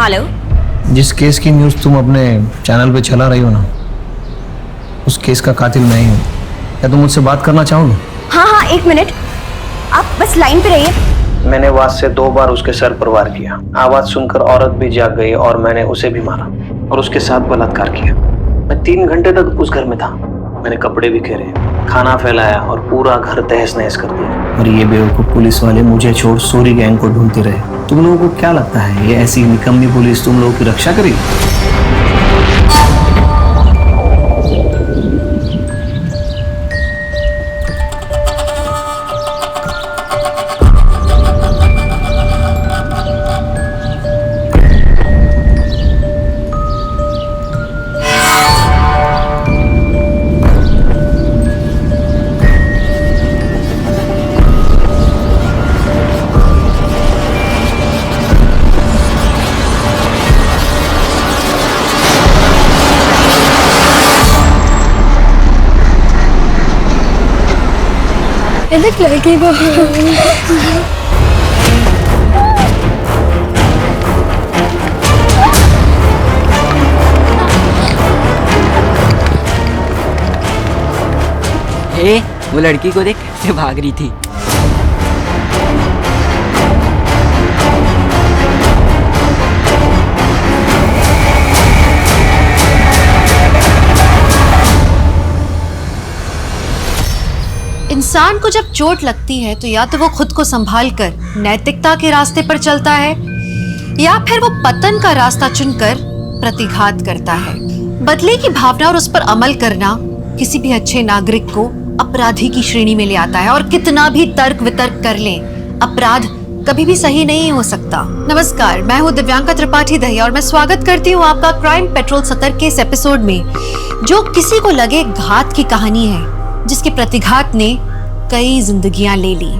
Hello. जिस case की news तुम अपने चैनल पे चला रही हो ना, उस केस का कातिल मैं ही हूँ। क्या तुम मुझसे बात करना चाहोगे? हाँ हाँ, एक मिनट, आप बस लाइन पे रहिए। मैंने वाद से 2 बार उसके सर पर वार किया। आवाज सुनकर औरत भी जाग गई और मैंने उसे भी मारा और उसके साथ बलात्कार किया। मैं 3 घंटे तक उस घर में था। मैंने कपड़े बिखेरे, खाना फैलाया और पूरा घर तहस नहस कर दिया। और ये बेवकूफ पुलिस वाले मुझे छोड़ सूरी गैंग को ढूंढते रहे। तुम लोगों को क्या लगता है ये ऐसी निकम्मी पुलिस तुम लोगों की रक्षा करेगी? देख लड़की को वो लड़की को देख कैसे भाग रही थी। इंसान को जब चोट लगती है तो या तो वो खुद को संभाल कर नैतिकता के रास्ते पर चलता है या फिर वो पतन का रास्ता चुनकर प्रतिघात करता है। बदले की भावना और उस पर अमल करना किसी भी अच्छे नागरिक को अपराधी की श्रेणी में ले आता है। और कितना भी तर्क वितर्क कर लें, अपराध कभी भी सही नहीं हो सकता। नमस्कार, मैं हूँ दिव्यांका त्रिपाठी दहिया और मैं स्वागत करती हूँ आपका क्राइम पेट्रोल सतर्क के इस एपिसोड में, जो किसी को लगे घात की कहानी है, जिसके प्रतिघात ने कई जिंदगियां ले ली।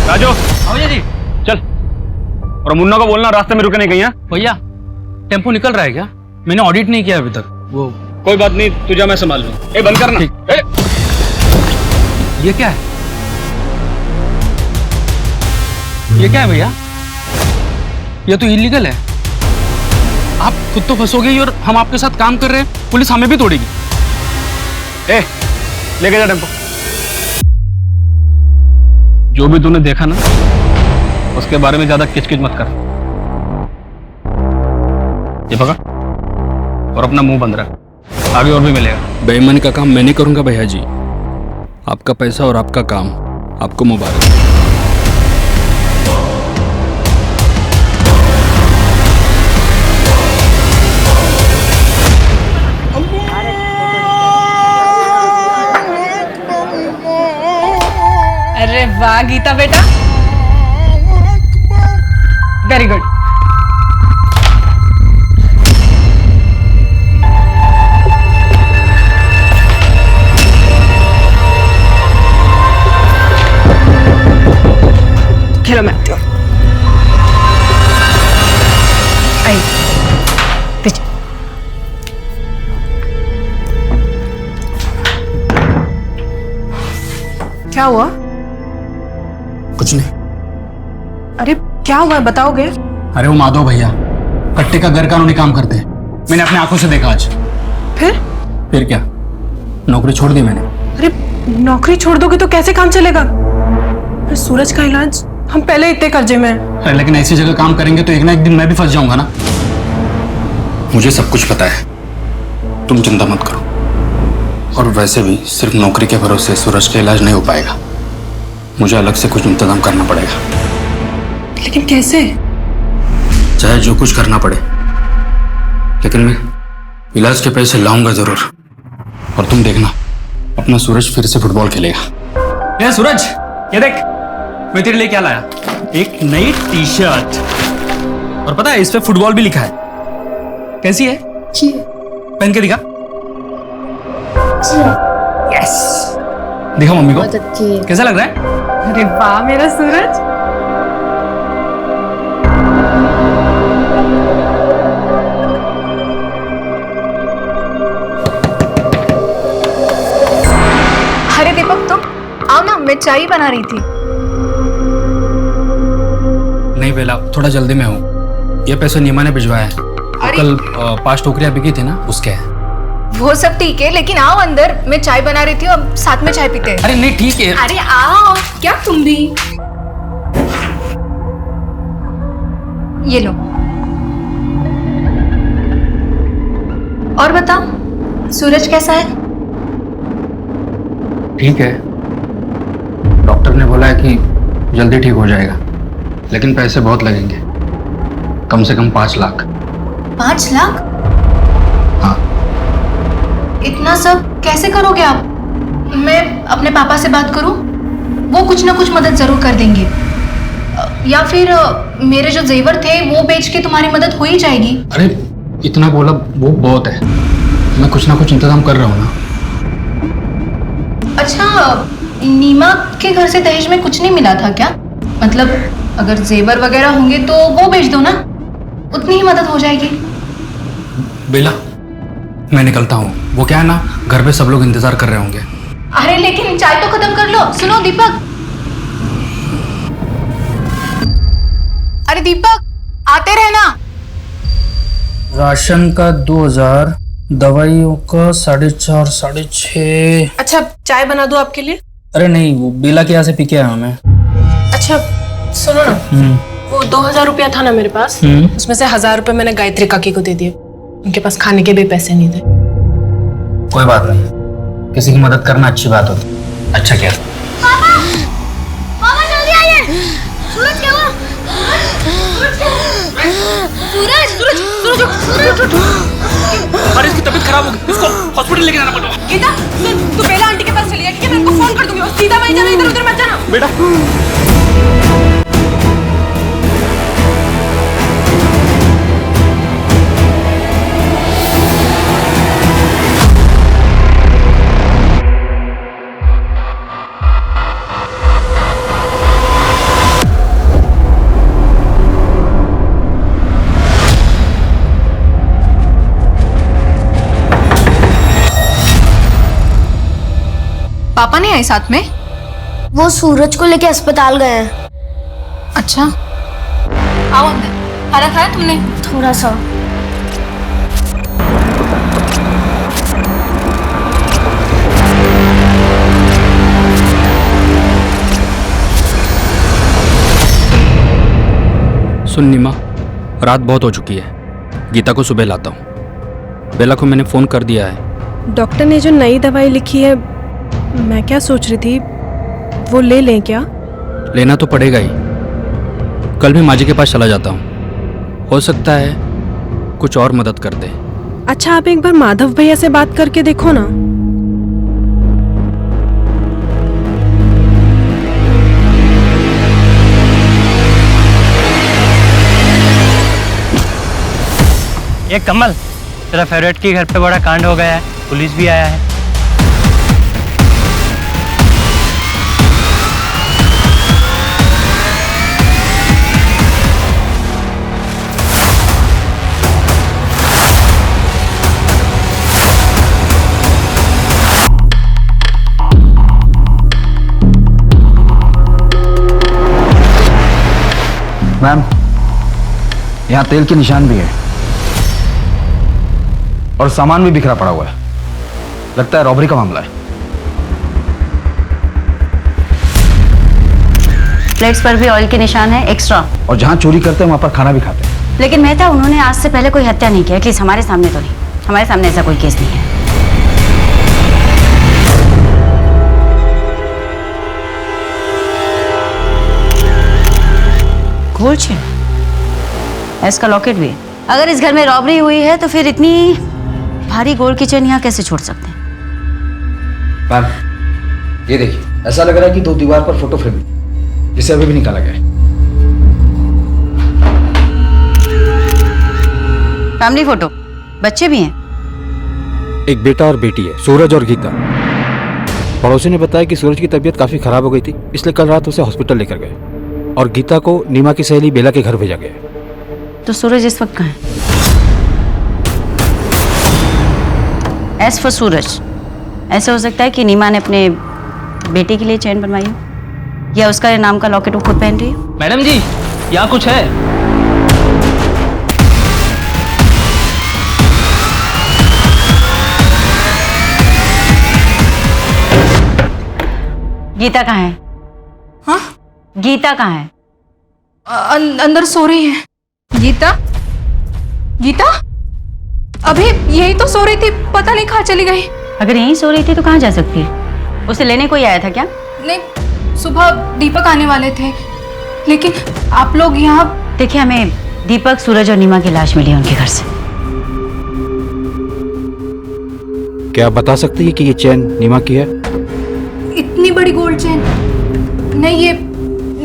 राजू, भैया जी चल। और मुन्ना को बोलना रास्ते में रुके नहीं कहीं। भैया, टेम्पो निकल रहा है क्या? मैंने ऑडिट नहीं किया अभी तक। वो कोई बात नहीं, तुझे मैं संभाल लूं। ए बंद करना। ये क्या है? ये क्या है भैया? ये तो इलीगल है। आप खुद तो फंसोगे ही और हम आपके साथ काम कर रहे हैं, पुलिस हमें भी तोड़ेगी। ए लेके जा टेम्पो। जो भी तूने देखा ना, उसके बारे में ज्यादा किचकिच मत कर। ये पकड़ और अपना मुंह बंद रख, आगे और भी मिलेगा। बेईमानी का काम मैं नहीं करूंगा भैया जी। आपका पैसा और आपका काम, आपको मुबारक। अरे वाह गीता बेटा, वेरी गुड। खेलो मैं आती हूँ। आई पीछे। क्या हुआ? कुछ नहीं। अरे क्या हुआ, बताओगे? अरे वो माधव भैया कट्टे का गैर कानूनी काम करते हैं। मैंने अपनी आंखों से देखा आज। फिर क्या, नौकरी छोड़ दी मैंने। अरे नौकरी छोड़ दोगे तो कैसे काम चलेगा? अरे सूरज का इलाज, हम पहले इतने कर्जे में हैं। अरे लेकिन ऐसी जगह काम करेंगे तो एक ना एक दिन मैं भी फंस जाऊंगा ना। मुझे सब कुछ पता है, तुम चिंता मत करो। और वैसे भी सिर्फ नौकरी के भरोसे सूरज का इलाज नहीं हो पाएगा, मुझे अलग से कुछ इंतजाम करना पड़ेगा। लेकिन कैसे? चाहे जो कुछ करना पड़े, लेकिन मैं इलाज के पैसे लाऊंगा जरूर। और तुम देखना, अपना सूरज फिर से फुटबॉल खेलेगा। ये सूरज, ये देख मैं तेरे लिए क्या लाया, एक नई टी शर्ट। और पता है इस पे फुटबॉल भी लिखा है। कैसी है? पहन के दिखा। यस, दिखा मम्मी को, कैसा लग रहा है? अरे वाह मेरा सूरज। मैं चाय बना रही थी। नहीं बेला, थोड़ा जल्दी में हूँ। ये पैसे नीमा ने भिजवाया है। कल 5 टोकरियां बिकी थी ना, उसके है। वो सब ठीक है, लेकिन आओ अंदर, मैं चाय बना रही थी, अब साथ में चाय पीते हैं। अरे नहीं, ठीक है। अरे आओ, क्या तुम भी। ये लो। और बताओ, सूरज कैसा है? ठीक है, डॉक्टर ने बोला है कि जल्दी ठीक हो जाएगा, लेकिन पैसे बहुत लगेंगे, कम से कम 5 लाख। 5 लाख? हाँ। इतना सब कैसे करोगे आप? मैं अपने पापा से बात करूं? वो कुछ ना कुछ मदद जरूर कर देंगे। या फिर मेरे जो जेवर थे वो बेच के तुम्हारी मदद हो ही जाएगी। अरे इतना बोला वो बहुत है, मैं कुछ ना कुछ इंतजाम कर रहा हूँ ना। अच्छा, नीमा के घर से दहेज में कुछ नहीं मिला था क्या? मतलब अगर जेवर वगैरह होंगे तो वो बेच दो ना, उतनी ही मदद हो जाएगी। बेला, मैं निकलता हूँ। वो क्या है ना, घर पे सब लोग इंतजार कर रहे होंगे। अरे लेकिन चाय तो खत्म कर लो। सुनो दीपक, अरे दीपक, आते रहना। राशन का 2000, दवाइयों का 4.5, 6.5। अच्छा, चाय बना दूं आपके लिए? अरे नहीं, वो बेला के यहाँ से पी के आया हूं मैं। अच्छा सुनो ना, वो 2000 रुपया था ना मेरे पास, उसमें से 1000 रुपये मैंने गायत्री काकी को दे दिए। उनके पास खाने के भी पैसे नहीं थे। कोई बात नहीं, किसी की मदद करना अच्छी बात होती। अच्छा क्या? पापा जल्दी आइए। सूरज क्या हुआ? सूरज अरे इसकी तबीयत खराब हो गई, इसको हॉस्पिटल लेके जाना पड़ेगा। गीता, तू बेला आंटी के पास चली जा, ठीक है? मैं उनको फोन कर दूंगी। और सीधा वहीं जाना, इधर उधर मत जाना बेटा। पापा नहीं आए साथ में? वो सूरज को लेके अस्पताल गए हैं। अच्छा, आओ अंदर। खाना खाया तुमने? थोड़ा सा। सुन नीमा, रात बहुत हो चुकी है, गीता को सुबह लाता हूँ। बेला को मैंने फोन कर दिया है। डॉक्टर ने जो नई दवाई लिखी है, मैं क्या सोच रही थी, वो ले लें क्या? लेना तो पड़ेगा ही। कल मैं माजी के पास चला जाता हूँ, हो सकता है कुछ और मदद कर दे। अच्छा, आप एक बार माधव भैया से बात करके देखो ना। ये कमल, तेरा फेवरेट के घर पे बड़ा कांड हो गया है, पुलिस भी आया है। मैम, यहाँ तेल के निशान भी है और सामान भी बिखरा पड़ा हुआ है। लगता है रॉबरी का मामला है। प्लेट्स पर भी ऑयल के निशान है एक्स्ट्रा। और जहाँ चोरी करते हैं वहां पर खाना भी खाते हैं। लेकिन मेहता, उन्होंने आज से पहले कोई हत्या नहीं किया, एटलीस्ट हमारे सामने तो नहीं। हमारे सामने ऐसा कोई केस नहीं है। गोल्ड चेन, इसका लॉकेट भी है। अगर इस घर में रॉबरी हुई है तो फिर इतनी भारी गोल्ड की चेन यहाँ कैसे छोड़ सकते हैं? मैम, ये देखिए, ऐसा लग रहा है कि 2 दीवार पर फोटो फ्रेम है, जिसे अभी भी निकाला गया है। फैमिली फोटो, बच्चे भी हैं। एक बेटा और बेटी है, सूरज और गीता। पड़ोसी ने बताया कि सूरज की तबीयत काफी खराब हो गई थी, इसलिए कल रात उसे हॉस्पिटल लेकर गए और गीता को नीमा की सहेली बेला के घर भेजा गया। तो सूरज इस वक्त कहाँ है? एज फॉर सूरज, ऐसा हो सकता है कि नीमा ने अपने बेटे के लिए चेन बनवाई हो, या उसका नाम का लॉकेट वो खुद पहन रही हो? मैडम जी यहाँ कुछ है। गीता कहाँ है? हाँ? गीता कहाँ है? अंदर सो रही है। गीता? गीता? अभी यही तो सो रही थी, पता नहीं कहाँ चली गई। अगर यहीं सो रही थी तो कहाँ जा सकती है? उसे लेने कोई आया था क्या? नहीं, सुबह दीपक आने वाले थे, लेकिन आप लोग यहाँ। देखिए, हमें दीपक, सूरज और नीमा की लाश मिली है उनके घर से। क्या आप बता सकती है कि ये चैन नीमा की है? इतनी बड़ी गोल्ड चेन? नहीं, ये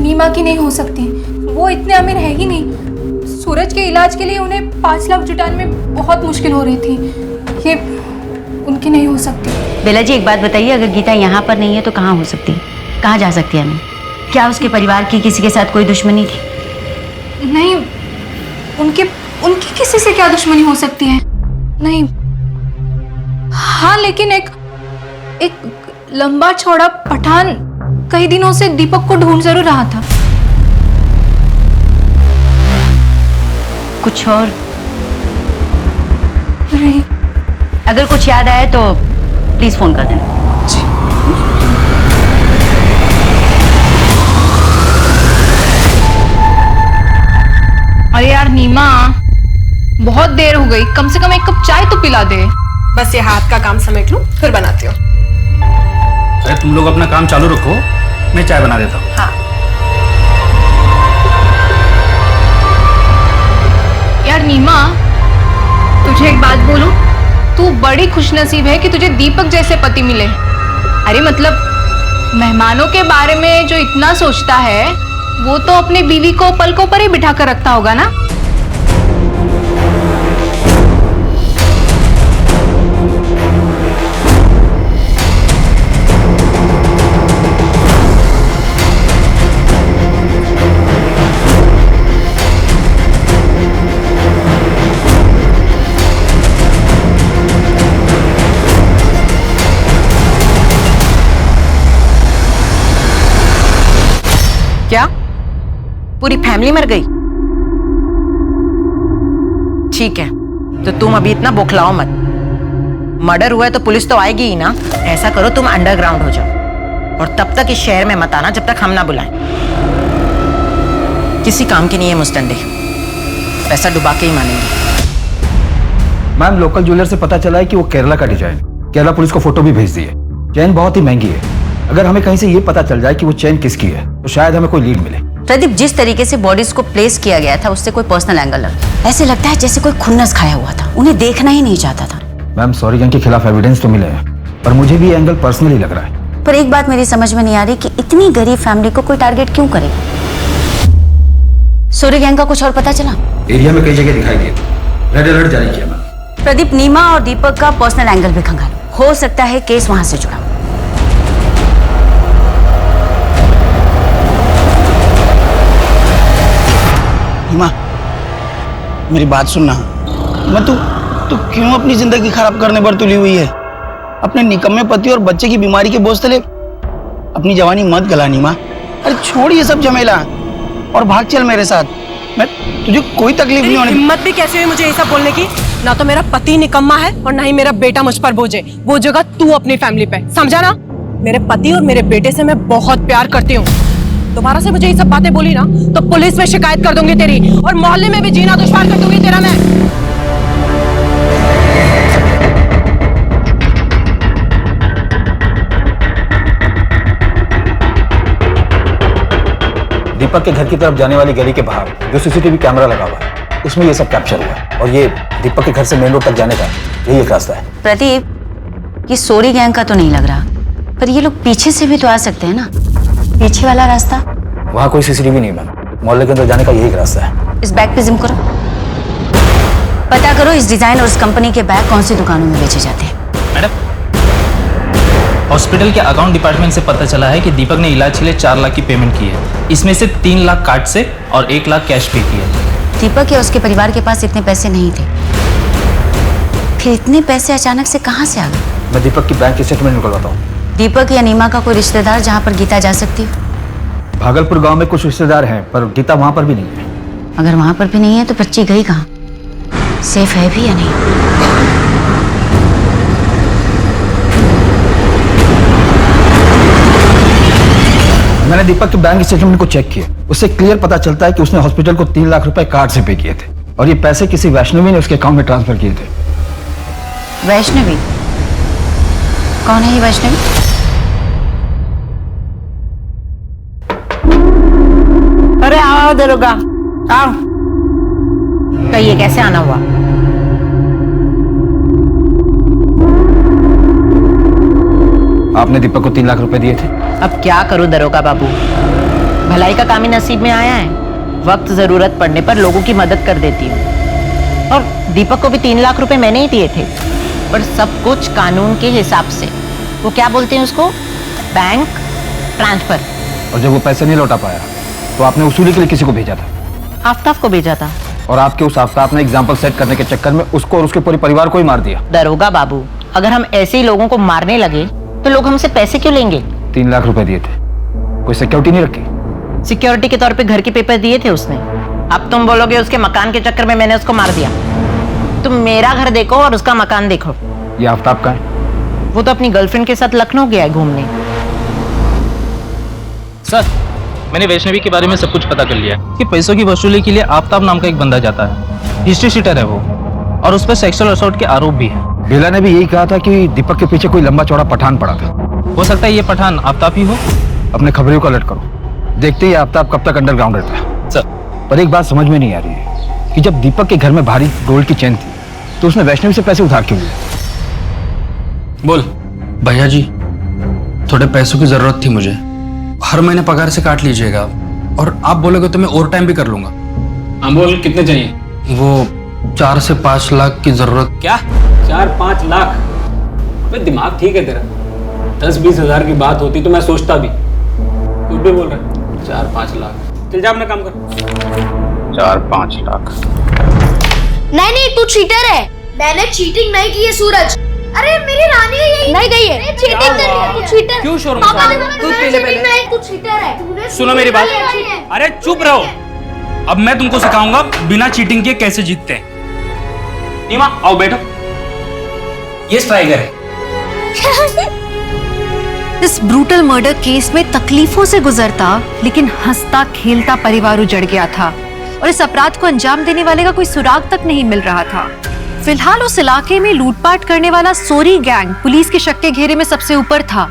नीमा की नहीं हो सकती। वो इतने अमीर है ही नहीं। सूरज के इलाज के लिए उन्हें 5 लाख जुटाने में बहुत मुश्किल हो रही थी। ये उनकी नहीं हो सकती। बेला जी, एक बात बताइए, अगर गीता यहाँ पर नहीं है तो कहाँ हो सकती है? कहाँ जा सकती है? हमें क्या उसके परिवार की किसी के साथ कोई दुश्मनी थी? नहीं, उनकी किसी से क्या दुश्मनी हो सकती है? नहीं। हाँ, लेकिन एक लंबा चौड़ा पठान कई दिनों से दीपक को ढूंढ जरूर रहा था। कुछ और? नहीं। अगर कुछ याद आए तो प्लीज फोन कर देना। अरे यार नीमा, बहुत देर हो गई, कम से कम एक कप चाय तो पिला दे। बस ये हाथ का काम समेट लूं, फिर बनाती हूँ। अरे तुम लोग अपना काम चालू रखो, मैं चाय बना देता हूँ। हाँ। यार नीमा, तुझे एक बात बोलूं, तू बड़ी खुशनसीब है कि तुझे दीपक जैसे पति मिले। अरे मतलब मेहमानों के बारे में जो इतना सोचता है, वो तो अपनी बीवी को पलकों पर ही बिठा कर रखता होगा ना। क्या पूरी फैमिली मर गई? ठीक है, तो तुम अभी इतना बौखलाओ मत। मर्डर हुआ है तो पुलिस तो आएगी ही ना। ऐसा करो, तुम अंडरग्राउंड हो जाओ और तब तक इस शहर में मत आना जब तक हम ना बुलाएं। किसी काम की नहीं है मुस्तंडे, पैसा डुबा के ही मानेंगे। मैम, लोकल ज्वेलर से पता चला है कि वो केरला का डिजाइन। केरला पुलिस को फोटो भी भेज दी है। चैन बहुत ही महंगी है। अगर हमें कहीं से ये पता चल जाए कि वो चैन किसकी है तो शायद हमें कोई लीड मिले। प्रदीप, जिस तरीके से बॉडीज को प्लेस किया गया था उससे कोई पर्सनल एंगल लगा। ऐसे लगता है जैसे कोई खुन्नस खाया हुआ था, उन्हें देखना ही नहीं चाहता था। मैम, सॉरी गैंग के खिलाफ एविडेंस तो मिले हैं, पर मुझे भी ये एंगल पर्सनली लग रहा है। पर एक बात मेरी समझ में नहीं आ रही कि इतनी गरीब फैमिली को कोई टारगेट क्यों करेगा? सूर्य गैंग का कुछ और पता चला? एरिया में कई जगह दिखाई दिए, रेड अलर्ट जारी किया मैम। प्रदीप, नीमा और दीपक का पर्सनल एंगल भी खंगालो, हो सकता है केस वहां से जुड़ा। नीमा, मेरी बात सुनना। मैं तू क्यों अपनी जिंदगी खराब करने पर तुली हुई है? अपने निकम्मे पति और बच्चे की बीमारी के बोझ तले अपनी जवानी मत गला नीमा। अरे छोड़ ये सब झमेला और भाग चल मेरे साथ। मैं तुझे कोई तकलीफ नहीं होने। हिम्मत भी कैसे हुई मुझे ये सब बोलने की? ना तो मेरा पति निकम्मा है और ना ही मेरा बेटा मुझ पर बोझ है। वो जगह तू अपनी फैमिली पे, समझा ना? मेरे पति और मेरे बेटे से मैं बहुत प्यार करती हूँ। दोबारा से मुझे ये सब बातें बोली ना तो पुलिस में शिकायत कर दूंगी तेरी, और मोहल्ले में भी जीना दुश्वार कर दूंगी तेरा मैं। दीपक के घर की तरफ जाने वाली गली के बाहर जो सीसीटीवी कैमरा लगा हुआ है उसमें ये सब कैप्चर हुआ है, और ये दीपक के घर से मेन रोड तक जाने का यही एक रास्ता है। प्रदीप, ये सोरी गैंग का तो नहीं लग रहा, पर ये लोग पीछे से भी तो आ सकते हैं ना। पीछे वाला रास्ता? वहाँ कोई सीसीटीवी नहीं मैम, मोहल्ले के अंदर जाने का यही एक रास्ता है। इस बैग पे जिम करो, पता करो इस डिजाइन और इस कंपनी के बैग कौन सी दुकानों में बेचे जाते हैं। मैडम, हॉस्पिटल के अकाउंट डिपार्टमेंट से पता चला है कि दीपक ने इलाज के लिए 4 लाख की पेमेंट की है। इसमें से 3 लाख कार्ड से और 1 लाख कैश पे किया है। दीपक या उसके परिवार के पास इतने पैसे नहीं थे, फिर इतने पैसे अचानक से कहाँ से आ गए? मैं दीपक की बैंक की स्टेटमेंट निकलवाता हूँ। दीपक या नीमा का कोई रिश्तेदार जहाँ पर गीता जा सकती हो? भागलपुर गांव में कुछ रिश्तेदार हैं, पर गीता वहां पर भी नहीं है। अगर वहां पर भी नहीं है तो बच्ची गई कहाँ? सेफ है भी या नहीं? मैंने दीपक के बैंक स्टेटमेंट को चेक किया, उससे क्लियर पता चलता है कि उसने हॉस्पिटल को 3 लाख रुपए कार्ड से पे किए थे और ये पैसे किसी वैष्णवी ने उसके अकाउंट में ट्रांसफर किए थे। वैष्णवी? कौन है ये वैष्णवी? अरे आओ दरोगा, आओ। कहिए कैसे आना हुआ? आपने दीपक को 3 लाख रुपए दिए थे। अब क्या करूं दरोगा बाबू, भलाई का काम ही नसीब में आया है। वक्त जरूरत पड़ने पर लोगों की मदद कर देती हूँ। और दीपक को भी 3 लाख रुपए मैंने ही दिए थे, पर सब कुछ कानून के हिसाब से। वो क्या बोलते हैं उसको, बैंक ट्रांसफर। और जब वो पैसे नहीं लौटा पाया तो आपने वसूली के लिए किसी को भेजा था? आफ्ताब को भेजा था। और आपके उस आफ्ताब ने एग्जाम्पल सेट करने के चक्कर में उसको और उसके पूरे परिवार को ही मार दिया। दरोगा बाबू, अगर हम ऐसे ही लोगों को मारने लगे तो लोग हमसे पैसे क्यों लेंगे? 3 लाख रुपए दिए थे, कोई सिक्योरिटी नहीं रखी? सिक्योरिटी के तौर पे घर के पेपर दिए थे उसने। अब तुम बोलोगे उसके मकान के चक्कर में मैंने उसको मार दिया। तुम मेरा घर देखो और उसका मकान देखो। ये आफ्ताब का है? वो तो अपनी गर्लफ्रेंड के साथ लखनऊ गया है घूमने। सर, मैंने वैष्णवी के बारे में सब कुछ पता कर लिया कि पैसों की वसूली के लिए आफ्ताब नाम का एक बंदा जाता है। हिस्ट्री शीटर है वो, और उस पर सेक्सुअल असॉल्ट के आरोप भी है। बेला ने भी यही कहा था कि दीपक के पीछे कोई लंबा चौड़ा पठान पड़ा था। हो सकता है ये पठान आफ्ताब ही हो। अपने खबरियों को अलर्ट करो, देखते ही आफ्ताब कब तक अंडरग्राउंड रहता है। सर, पर एक बात समझ में नहीं आ रही है कि जब दीपक के घर में भारी गोल्ड की चेन थी तो उसने वैष्णवी से पैसे उधार क्यों लिए? बोल भैया जी, थोड़े पैसों की जरूरत थी मुझे। हर महीने पगार से काट लीजिएगा, और आप बोलोगे तो मैं ओवर टाइम भी कर लूंगा। हाँ बोल, कितने चाहिए? वो 4 से 5 लाख की जरूरत। क्या 4-5 लाख? अबे दिमाग ठीक है तेरा? 10-20 हजार की बात होती तो मैं सोचता भी। कुछ भी बोल रहा है। 4-5 लाख, चल जा अपना काम कर। 4-5 लाख? नहीं, तू चीटर है। मैंने चीटिंग नहीं की है सूरज। अरे मेरी रानी है यही नहीं गई है। चीटिंग कर रही है तू, चीटर। क्यों शोर पापा मचा? ने बोला पहले तू चीटर है। सुनो मेरी बात। अरे चुप रहो। अब मैं तुमको सिखाऊंगा बिना चीटिंग के कैसे जीतते हैं। नीमा आओ बैठो। ये स्ट्राइकर है। इस ब्रूटल मर्डर केस में तकलीफों से गुजरता लेकिन हंसता खेलता परिवार उजड़ गया था और इस अपराध को अंजाम देने वाले का कोई सुराग तक नहीं मिल रहा था। फिलहाल उस इलाके में लूटपाट करने वाला सोरी गैंग पुलिस के शक के घेरे में सबसे ऊपर था,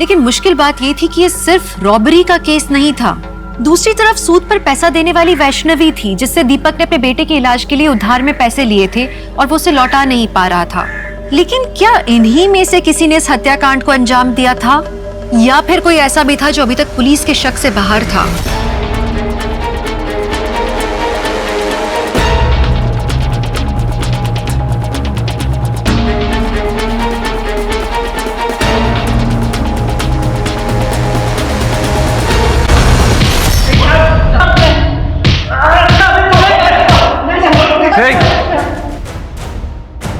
लेकिन मुश्किल बात यह थी कि ये सिर्फ रॉबरी का केस नहीं था। दूसरी तरफ सूद पर पैसा देने वाली वैष्णवी थी, जिससे दीपक ने अपने बेटे के इलाज के लिए उधार में पैसे लिए थे और वो उसे लौटा नहीं पा रहा था। लेकिन क्या इन्हीं में से किसी ने इस हत्याकांड को अंजाम दिया था, या फिर कोई ऐसा भी था जो अभी तक पुलिस के शक से बाहर था?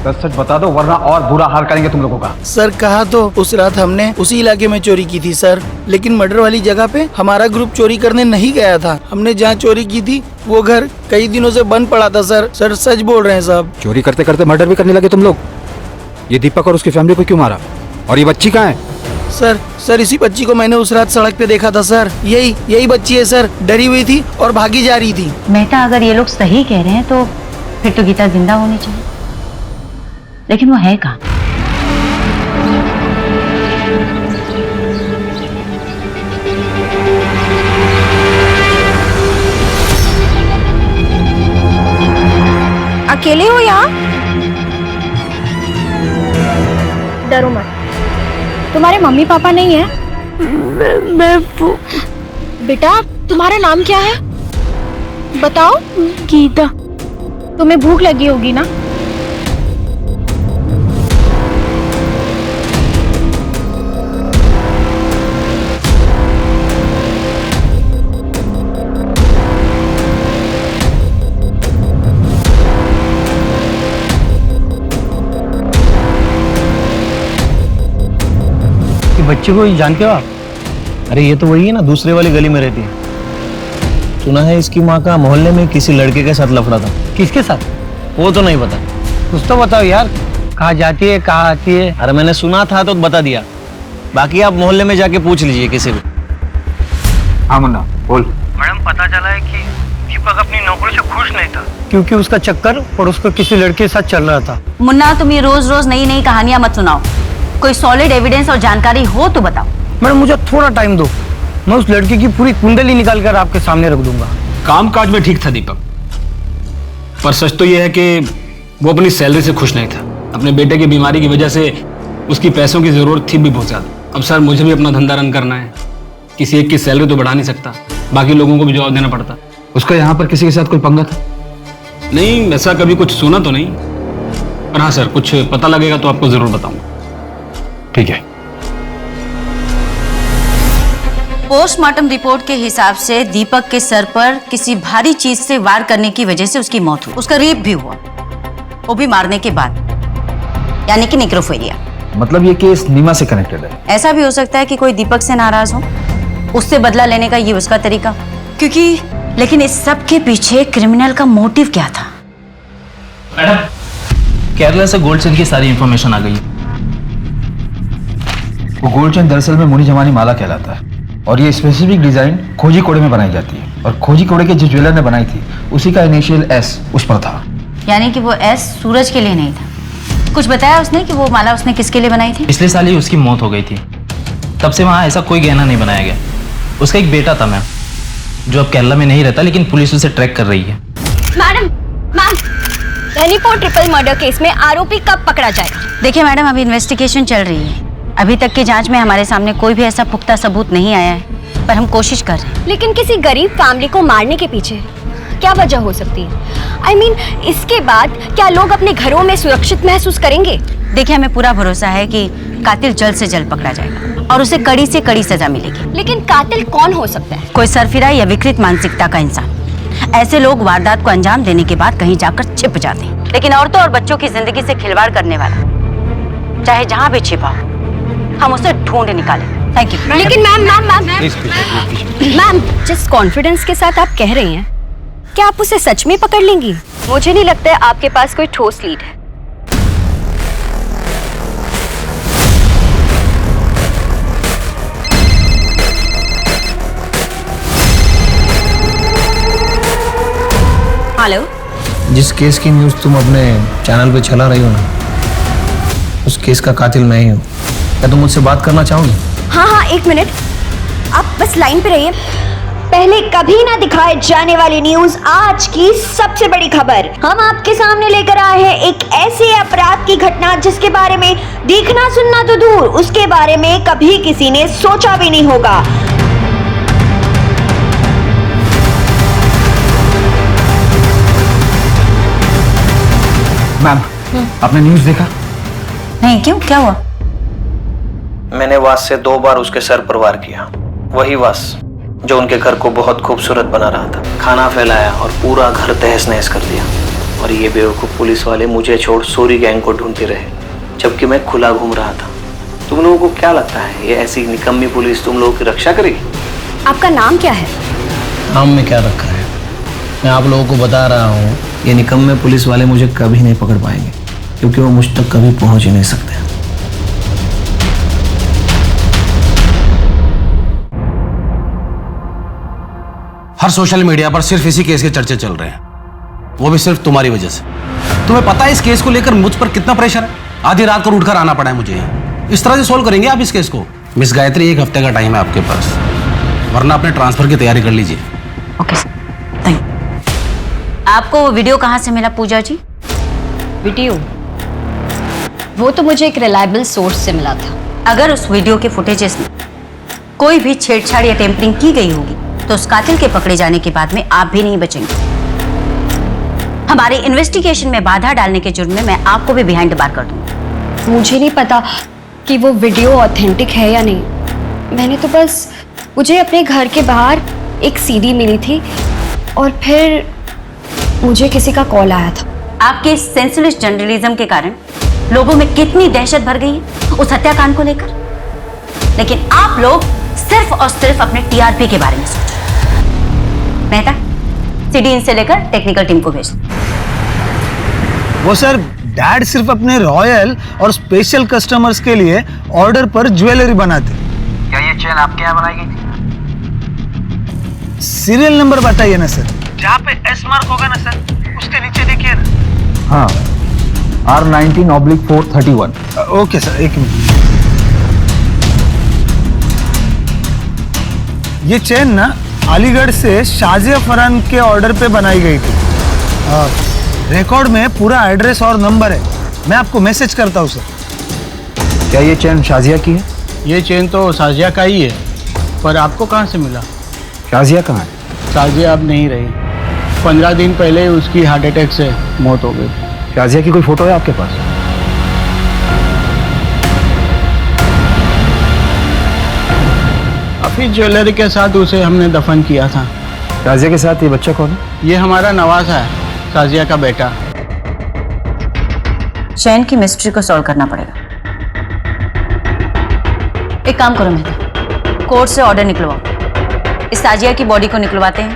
सच सच बता दो वरना और बुरा हाल करेंगे तुम लोगों का। सर कहा तो उस रात हमने उसी इलाके में चोरी की थी सर, लेकिन मर्डर वाली जगह पे हमारा ग्रुप चोरी करने नहीं गया था। हमने जहाँ चोरी की थी वो घर कई दिनों से बंद पड़ा था सर। सर सच बोल रहे हैं साहब। चोरी करते करते मर्डर भी करने लगे तुम लोग। ये दीपक और उसकी फैमिली को क्यों मारा? और ये बच्ची कहाँ है? सर इसी बच्ची को मैंने उस रात सड़क पे देखा था सर। यही बच्ची है सर, डरी हुई थी और भागी जा रही थी। मेहता, अगर ये लोग सही कह रहे हैं तो फिर तो गीता जिंदा होनी चाहिए, लेकिन वो है कहाँ? अकेले हो यहाँ? डरो मत, तुम्हारे मम्मी पापा नहीं है? मैं बेटा, तुम्हारा नाम क्या है बताओ? गीता। तुम्हें भूख लगी होगी ना? बच्चे को ही जानते हो आप? अरे ये तो वही है ना, दूसरे वाली गली में रहती है। सुना है इसकी माँ का मोहल्ले में किसी लड़के के साथ लफड़ा था। किसके साथ? वो तो नहीं पता। कुछ तो बताओ यार, कहाँ जाती है कहाँ आती है? अरे मैंने सुना था तो बता दिया, बाकी आप मोहल्ले में जाके पूछ लीजिए किसी भी। हाँ मुन्ना बोल। मैडम पता चला है कि दीपक अपनी नौकरी से खुश नहीं था, क्योंकि उसका चक्कर और उसको किसी लड़के के साथ चल रहा था। मुन्ना, तुम ये रोज रोज नई नई कहानियां मत सुनाओ। कोई सॉलिड एविडेंस और जानकारी हो तो बताओ। मैडम मुझे थोड़ा टाइम दो, मैं उस लड़की की पूरी कुंडली निकाल कर आपके सामने रख दूंगा। काम काज में ठीक था दीपक, पर सच तो यह है कि वो अपनी सैलरी से खुश नहीं था। अपने बेटे की बीमारी की वजह से उसकी पैसों की जरूरत थी भी बहुत ज्यादा। अब सर मुझे भी अपना धंधा रन करना है, किसी एक की सैलरी तो बढ़ा नहीं सकता, बाकी लोगों को भी जवाब देना पड़ता। उसका यहाँ पर किसी के साथ कोई पंगा था? नहीं, ऐसा कभी कुछ सुना तो नहीं, पर हाँ सर कुछ पता लगेगा तो आपको जरूर बताऊंगा। ठीक है। पोस्टमार्टम रिपोर्ट के हिसाब से दीपक के सर पर किसी भारी चीज से वार करने की वजह से उसकी मौत हुई। उसका रेप भी हुआ, वो भी मारने के बाद, यानी कि नेक्रोफिलिया। मतलब ये केस नीमा से कनेक्टेड है? ऐसा भी हो सकता है कि कोई दीपक से नाराज हो, उससे बदला लेने का ये उसका तरीका। क्योंकि लेकिन इस सब के पीछे क्रिमिनल का मोटिव क्या था? मैडम, केरला से गोल्ड चेन की सारी इंफॉर्मेशन आ गई। वो गोल्ड चेन दरअसल में मुनी जमानी माला कहलाता है और ये स्पेसिफिक डिजाइन खोजी कोड़े में बनाई जाती है और खोजी कोड़े के जिस ज्वेलर ने बनाई थी उसी का इनिशियल एस उस पर था। यानी कि वो एस सूरज के लिए नहीं था। कुछ बताया उसने कि वो माला उसने किसके लिए बनाई थी? पिछले साल ही उसकी मौत हो गई थी, तब से वहाँ ऐसा कोई गहना नहीं बनाया गया। उसका एक बेटा था मैम, जो अब केरला में नहीं रहता, लेकिन पुलिस उसे ट्रैक कर रही है। Madam, Dhanipur triple murder case में आरोपी कब पकड़ा जाएगा? देखिए मैडम, अभी इन्वेस्टिगेशन चल रही है। अभी तक की जांच में हमारे सामने कोई भी ऐसा पुख्ता सबूत नहीं आया है, पर हम कोशिश कर रहे हैं। लेकिन किसी गरीब फैमिली को मारने के पीछे क्या वजह हो सकती है? I mean, इसके बाद क्या लोग अपने घरों में सुरक्षित महसूस करेंगे? देखिए, हमें पूरा भरोसा है कि कातिल जल्द से जल्द पकड़ा जाएगा और उसे कड़ी से कड़ी सजा मिलेगी। लेकिन कातिल कौन हो सकता है? कोई सरफिरा या विकृत मानसिकता का इंसान। ऐसे लोग वारदात को अंजाम देने के बाद कहीं जाकर छिप जाते हैं, लेकिन औरतों और बच्चों की जिंदगी से खिलवाड़ करने वाला चाहे जहाँ भी छिपा हो, हम उसे ढूंढ निकालें। Thank you. लेकिन मैम, जिस कॉन्फिडेंस के साथ आप कह रही हैं, क्या आप उसे सच में पकड़ लेंगी? मुझे नहीं लगता है आपके पास कोई ठोस लीड है। हेलो, जिस केस की न्यूज़ तुम अपने चैनल पे चला रही हो ना, उस केस का कातिल मैं ही हूँ। क्या तुम मुझसे बात करना चाहोगी? हाँ, एक मिनट, आप बस लाइन पे रहिए। पहले कभी ना दिखाए जाने वाली न्यूज, आज की सबसे बड़ी खबर हम आपके सामने लेकर आए हैं। एक ऐसे अपराध की घटना जिसके बारे में देखना सुनना तो दूर, उसके बारे में कभी किसी ने सोचा भी नहीं होगा। मैम, आपने न्यूज़ देखा? नहीं, क्यों, क्या हुआ? मैंने वास से 2 बार उसके सर पर वार किया। वही वास जो उनके घर को बहुत खूबसूरत बना रहा था। खाना फैलाया और पूरा घर तहस नहस कर दिया। और ये बेवकूफ़ पुलिस वाले मुझे छोड़ सूरी गैंग को ढूंढते रहे, जबकि मैं खुला घूम रहा था। तुम लोगों को क्या लगता है ये ऐसी निकम्मी पुलिस तुम लोगों की रक्षा करेगी? आपका नाम क्या है? नाम में क्या रखा है, मैं आप लोगों को बता रहा हूँ, ये निकम्मे पुलिस वाले मुझे कभी नहीं पकड़ पाएंगे, क्योंकि वो मुझ तक कभी पहुँच ही नहीं सकते। हर सोशल मीडिया पर सिर्फ इसी केस के चर्चे चल रहे हैं, वो भी सिर्फ तुम्हारी वजह से। तुम्हें पता है इस केस को लेकर मुझ पर कितना प्रेशर है? आधी रात को उठकर आना पड़ा है मुझे यहाँ। इस तरह से सोल्व करेंगे आप इस केस को? मिस गायत्री, 1 हफ्ते का टाइम है आपके पास, वरना अपने ट्रांसफर की तैयारी कर लीजिए। Okay sir, thank you. आपको वो वीडियो कहाँ से मिला पूजा जी? वीडियो? वो तो मुझे एक रिलायबल सोर्स से मिला था। अगर उस वीडियो के फुटेजेस में कोई भी छेड़छाड़ या टेम्परिंग की गई होगी तो उस कातिल के पकड़े जाने के बाद में आप भी नहीं बचेंगे। हमारे इन्वेस्टिगेशन में बाधा डालने के जुर्म में मैं आपको भी बिहाइंड द बार कर दूंगी। मुझे नहीं पता कि वो वीडियो ऑथेंटिक है या नहीं। मैंने तो बस, मुझे अपने घर के बाहर एक सीडी मिली थी और फिर मुझे किसी का कॉल आया था। आपके सेंसलेस जर्नलिज्म के कारण लोगों में कितनी दहशत भर गई है उस हत्याकांड को लेकर। लेकिन आप लोग सिर्फ और सिर्फ अपने टीआरपी के बारे में सोचो। मेहता, सीडी से लेकर टेक्निकल टीम को भेज। वो सर, डैड सिर्फ अपने रॉयल और स्पेशल कस्टमर्स के लिए ऑर्डर पर ज्वेलरी बनाते। क्या ये चेन आपके यहाँ बनाई गई थी? सीरियल नंबर बताइए ना सर। जहाँ पे एस मार्क होगा ना सर, उसके नीचे देखिए ना। हाँ, R19/431। ओके सर, एक मिनट। ये चेन ना अलीगढ़ से शाजिया फरहान के ऑर्डर पे बनाई गई थी। रिकॉर्ड में पूरा एड्रेस और नंबर है, मैं आपको मैसेज करता हूँ सर। क्या ये चेन शाजिया की है? ये चेन तो शाजिया का ही है, पर आपको कहाँ से मिला? शाजिया कहाँ है? शाजिया अब नहीं रही। 15 दिन पहले उसकी हार्ट अटैक से मौत हो गई। शाजिया की कोई फोटो है आपके पास? अभी ज्वेलरी के साथ उसे हमने दफन किया था। शाजिया के साथ ये बच्चा कौन है? ये हमारा नवाज़ है, शाजिया का बेटा। चैन की मिस्ट्री को सॉल्व करना पड़ेगा। एक काम करो मेहता, कोर्ट से ऑर्डर निकलवाओ। इस ताजिया की बॉडी को निकलवाते हैं,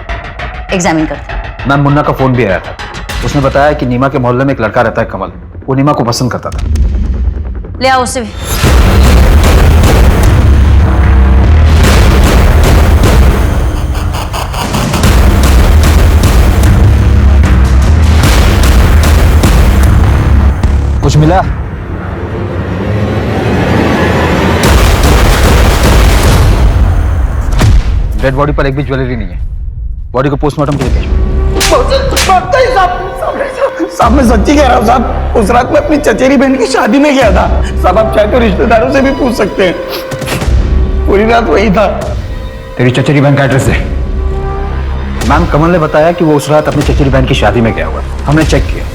एग्जामिन करते हैं। मैम, मुन्ना का फोन भी आया था। उसने बताया कि नीमा के मोहल्ले में एक लड़का रहता है कमल, वो नीमा को पसंद करता था। ले आओ उसे भी। कुछ मिला? डेड बॉडी पर एक भी ज्वेलरी नहीं है। बॉडी को पोस्टमार्टम के लिए भेजो। साहब, मैं सच्ची कह रहा हूँ साहब। उस रात में अपनी चचेरी बहन की शादी में गया था साहब। आप चाहे तो रिश्तेदारों से भी पूछ सकते हैं, पूरी रात वही था। तेरी चचेरी बहन का एड्रेस दे। मैम, कमल ने बताया कि वो उस रात अपनी चचेरी बहन की शादी में गया हुआ। हमने चेक किया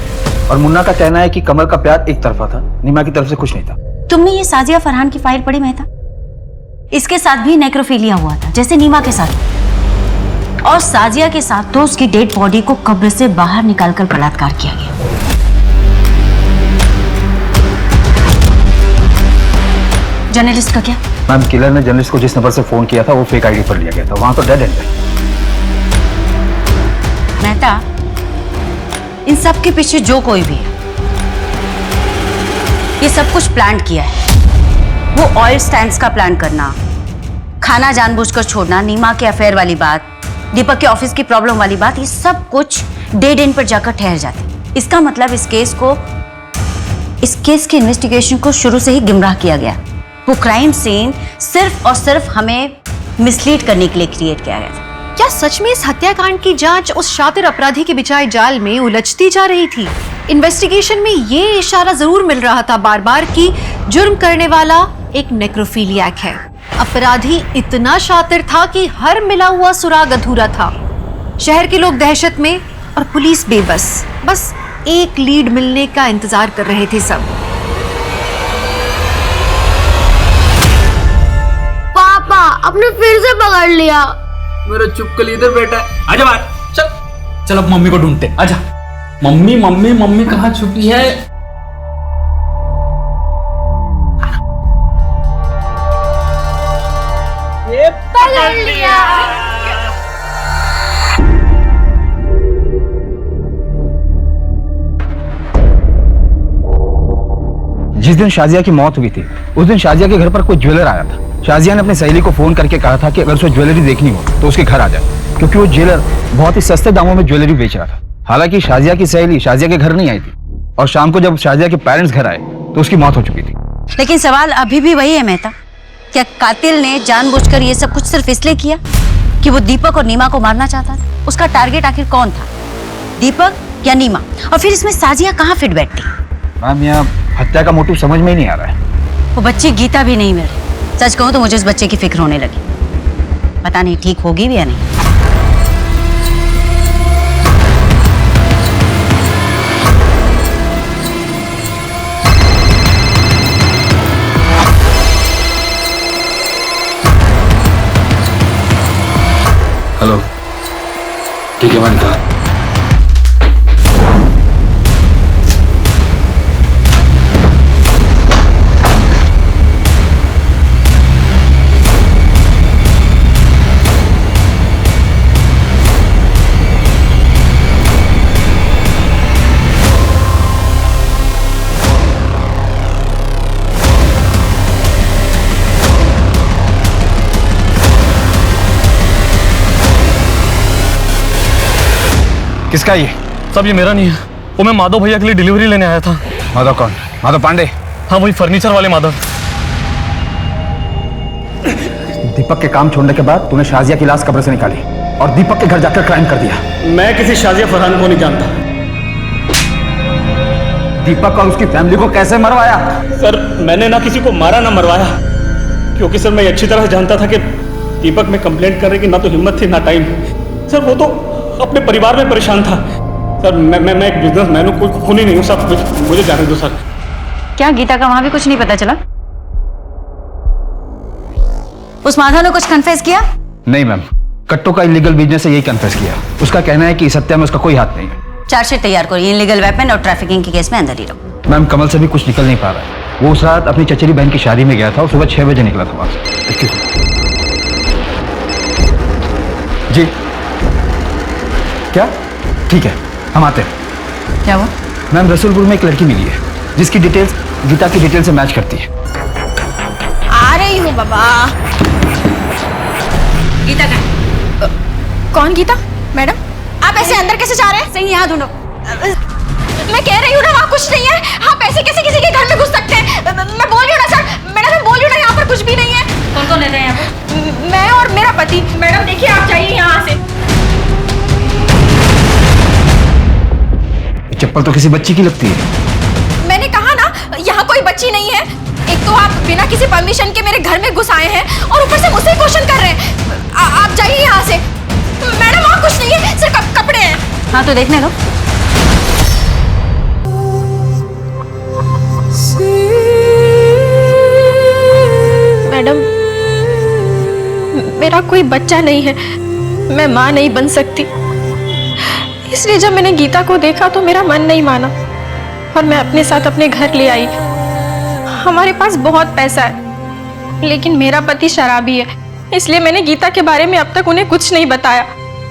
और मुन्ना का कहना है कि कमल का प्यार एक तरफा था, नीमा की तरफ से कुछ नहीं था। तुमने ये साजिया फरहान की फाइल पढ़ी मेहता? इसके साथ भी नेक्रोफिलिया हुआ था, जैसे नीमा के साथ। और साजिया के साथ तो उसकी डेड बॉडी को कब्र से बाहर निकालकर बलात्कार किया गया। जर्नलिस्ट का क्या? मैम, किलर ने जर्नलिस्ट को जिस नंबर से फोन किया था वो फेक आईडी पर लिया गया था। वहां तो डेड एंड है। मेहता, इन सब के पीछे जो कोई भी है, ये सब कुछ प्लान किया है। वो ऑयल स्टैंड्स का प्लान करना, खाना जानबूझकर छोड़ना, नीमा के अफेयर वाली बात, दीपक के ऑफिस की प्रॉब्लम वाली बात, ये सब कुछ डेड एंड पर जाकर ठहर जाते। इसका मतलब इस केस की इन्वेस्टिगेशन को शुरू से ही गुमराह किया गया। वो क्राइम सीन सिर्फ और सिर्फ हमें मिसलीड करने के लिए क्रिएट किया गया था। क्या सच में इस हत्याकांड की जांच उस शातिर अपराधी के बिछाए जाल में उलझती जा रही थी? इन्वेस्टिगेशन में ये इशारा जरूर मिल रहा था बार बार कि जुर्म करने वाला एक नेक्रोफिलियक है। अपराधी इतना शातिर था कि हर मिला हुआ सुराग अधूरा था। शहर के लोग दहशत में और पुलिस बेबस। बस एक लीड मिलने का इंतजार कर रहे थे सब। पापा, आपने फिर से पकड़ लिया। मेरा चुपकल इधर बैठा है। आजा बाहर, चल चल। अब मम्मी को ढूंढते। आजा। मम्मी मम्मी मम्मी कहाँ छुपी है? ये पकड़ लिया। जिस दिन शाजिया की मौत हुई थी उस दिन शाजिया के घर पर कोई ज्वेलर आया था। शाजिया ने अपनी सहेली को फोन करके कहा था कि अगर उसे ज्वेलरी देखनी हो तो उसके घर आ जाए, क्योंकि वो ज्वेलर बहुत ही सस्ते दामों में ज्वेलरी बेच रहा था। हालांकि शाजिया की सहेली शाजिया के घर नहीं आई थी और शाम को जब शाजिया के पेरेंट्स घर आए तो उसकी मौत हो चुकी थी। लेकिन सवाल अभी भी वही है मेहता, क्या कातिल ने जानबूझकर ये सब कुछ सिर्फ इसलिए किया कि वो दीपक और नीमा को मारना चाहता था? उसका टारगेट आखिर कौन था, दीपक या नीमा? और फिर इसमें साजिया कहाँ फिट बैठती? मैम, यहाँ हत्या का मोटिव समझ में ही नहीं आ रहा है। वो बच्ची गीता भी नहीं मिल रही। सच कहूं तो मुझे उस बच्चे की फिक्र होने लगी। पता नहीं ठीक होगी भी या नहीं। हेलो, ठीक है, मैंने कहा। किसका ये? सब ये मेरा नहीं है, वो मैं माधव भैया के लिए डिलीवरी लेने आया था। माधव कौन? माधव पांडे? हाँ वही फर्नीचर वाले माधव। दीपक के काम छोड़ने के बाद तूने शाजिया की लाश कब्र से निकाली और दीपक के घर जाकर क्राइम कर दिया। मैं किसी शाजिया फरहान को नहीं जानता। दीपक और उसकी फैमिली को कैसे मरवाया? सर मैंने ना किसी को मारा ना मरवाया, क्योंकि सर मैं अच्छी तरह जानता था कि दीपक में कंप्लेंट करने की ना तो हिम्मत थी ना टाइम। सर वो तो अपने परिवार में परेशान था। सर मैं एक बिजनेसमैन हूँ, कोई खूनी नहीं हूँ। सब मुझे जाने दो सर। क्या गीता का वहां भी कुछ नहीं पता चला? उस माधव ने कुछ कन्फेस किया? नहीं मैम, कट्टो का इलीगल बिजनेस से यही कन्फेस किया। उसका कहना है कि इस हत्या में उसका कोई हाथ नहीं है। चार्जशीट तैयार करो, इलीगल वेपन और ट्रैफिकिंग के केस में अंदर ही रहो। मैम कमल से भी कुछ निकल नहीं पा रहा है। वो उस रात अपनी चचेरी बहन की शादी में गया था और सुबह 6 बजे निकला था वहां से। जी क्या? ठीक है हम आते हैं। क्या वो? मैम रसूलपुर में एक लड़की मिली है जिसकी डिटेल्स गीता की डिटेल से मैच करती है। आ रही हूँ बाबा। गीता का? कौन गीता? मैडम आप ऐसे अंदर कैसे जा रहे हैं? सही यहाँ ढूंढो। मैं कह रही हूँ ना वहाँ कुछ नहीं है। आप ऐसे कैसे किसी के घर में घुस सकते हैं? मैं बोल रही हूँ ना सर, मैडम मैं बोल रही हूँ ना यहाँ पर कुछ भी नहीं है। कौन कौन रहता है यहाँ पे? मैं और मेरा पति। मैडम देखिए आप जाइए यहाँ से। चप्पल तो किसी बच्ची की लगती है। मैंने कहा ना यहाँ कोई बच्ची नहीं है। एक तो आप बिना किसी परमिशन के मेरे घर में घुस आए हैं और ऊपर से मुझसे क्वेश्चन कर रहे हैं। आप जाइए यहाँ से। मैडम वहाँ कुछ नहीं है, सिर्फ कपड़े हैं। हाँ तो देखने दो। मैडम मेरा कोई बच्चा नहीं है, मैं माँ नहीं बन सकती। इसलिए जब मैंने गीता को देखा तो मेरा मन नहीं माना और मैं अपने साथ अपने घर ले आई। हमारे पास बहुत पैसा है लेकिन मेरा पति शराबी है, इसलिए मैंने गीता के बारे में अब तक उन्हें कुछ नहीं बताया।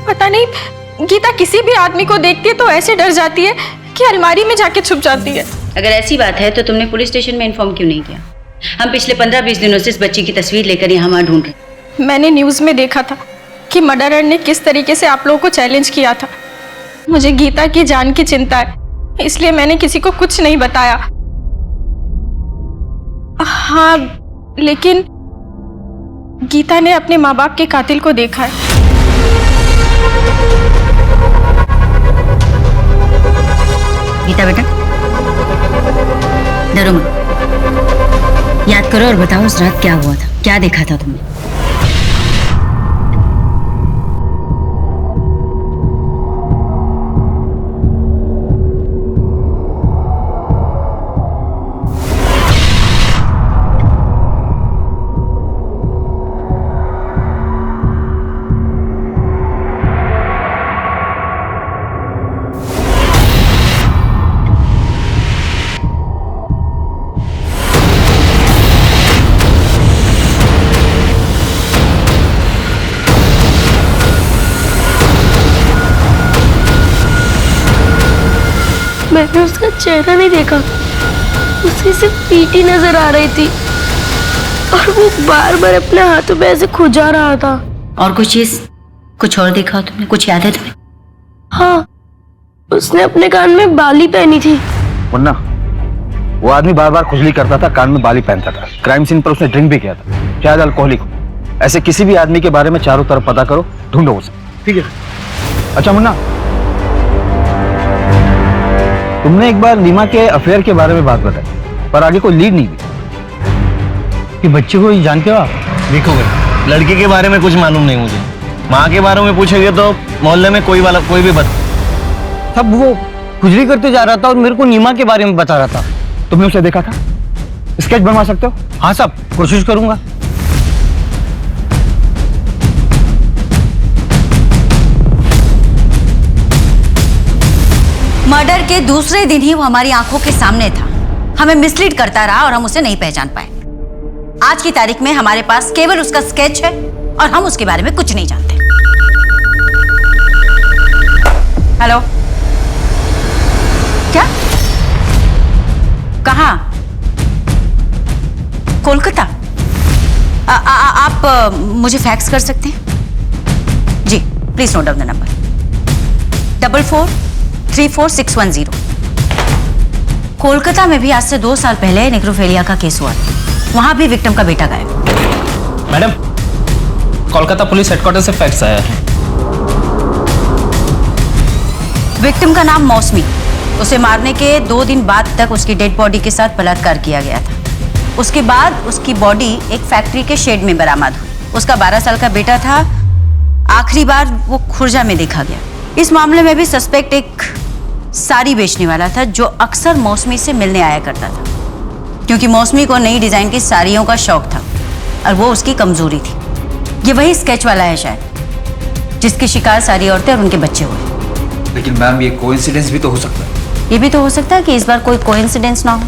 पता नहीं गीता किसी भी आदमी को देखती है तो ऐसे डर जाती है कि अलमारी में जाके छुप जाती है। अगर ऐसी बात है तो तुमने पुलिस स्टेशन में इन्फॉर्म क्यों नहीं किया? हम पिछले 15-20 दिनों से इस बच्ची की तस्वीर लेकर यहाँ वहाँ ढूंढ रहे। मैंने न्यूज में देखा था कि मर्डरर ने किस तरीके से आप लोगों को चैलेंज किया था। मुझे गीता की जान की चिंता है, इसलिए मैंने किसी को कुछ नहीं बताया। हाँ लेकिन गीता ने अपने माँ बाप के कातिल को देखा है। गीता बेटा डरो मत, याद करो और बताओ उस रात क्या हुआ था, क्या देखा था तुमने? मैंने उसका चेहरा नहीं देखा, उसकी सिर्फ पीठी नजर आ रही थी और वो बार बार अपने हाथों पे ऐसे खुजा रहा था। और कुछ चीज, कुछ और देखा तुमने? कुछ याद है तुम्हें? हाँ, उसने अपने कान में बाली पहनी थी। मुन्ना, वो आदमी बार बार खुजली करता था, कान में बाली पहनता था। क्राइम सीन पर उसने ड्रिंक भी किया था, शायद अल्कोहलिक हो। ऐसे किसी भी आदमी के बारे में चारों तरफ पता करो, ढूंढो उसे। ठीक है? अच्छा मुन्ना, तुमने एक बार नीमा के अफेयर के बारे में बात बताई पर आगे कोई लीड नहीं दी। कि बच्चे को जानते हो आप? देखो भाई, लड़के के बारे में कुछ मालूम नहीं मुझे। माँ के बारे में पूछेंगे तो मोहल्ले में कोई भी तब वो खुजली करते जा रहा था और मेरे को नीमा के बारे में बता रहा था। तुमने उसे देखा था? स्केच बनवा सकते हो? हाँ साहब, कोशिश करूंगा। मर्डर के दूसरे दिन ही वो हमारी आंखों के सामने था, हमें मिसलीड करता रहा और हम उसे नहीं पहचान पाए। आज की तारीख में हमारे पास केवल उसका स्केच है और हम उसके बारे में कुछ नहीं जानते। हेलो, क्या? कहाँ? कोलकाता? आप मुझे फैक्स कर सकते हैं? जी please note down the number 44346110। Kolkata में भी आज से 2 साल पहले नेक्रोफेलिया का केस हुआ था। वहां भी विक्टिम का बेटा गायब। मैडम, कोलकाता पुलिस हेडक्वार्टर से फैक्स आया है। विक्टिम का नाम मौसमी। उसे मारने के 2 दिन बाद तक उसकी डेड बॉडी के साथ बलात्कार किया गया था। उसके बाद उसकी बॉडी एक फैक्ट्री के शेड में बरामद हुई। उसका 12 साल का बेटा था। आखिरी बार वो खुर्जा में देखा गया। इस मामले में भी सस्पेक्ट एक साड़ी बेचने वाला था जो अक्सर मौसमी से मिलने आया करता था, क्योंकि मौसमी को नई डिजाइन की साड़ियों का शौक था और वो उसकी कमजोरी थी। ये वही स्केच वाला है शायद, जिसकी शिकार सारी औरतें और उनके बच्चे हुए। लेकिन मैम, ये कोइंसिडेंस भी तो हो सकता है। ये भी तो हो सकता है कि इस बार कोई कोइंसिडेंस ना हो,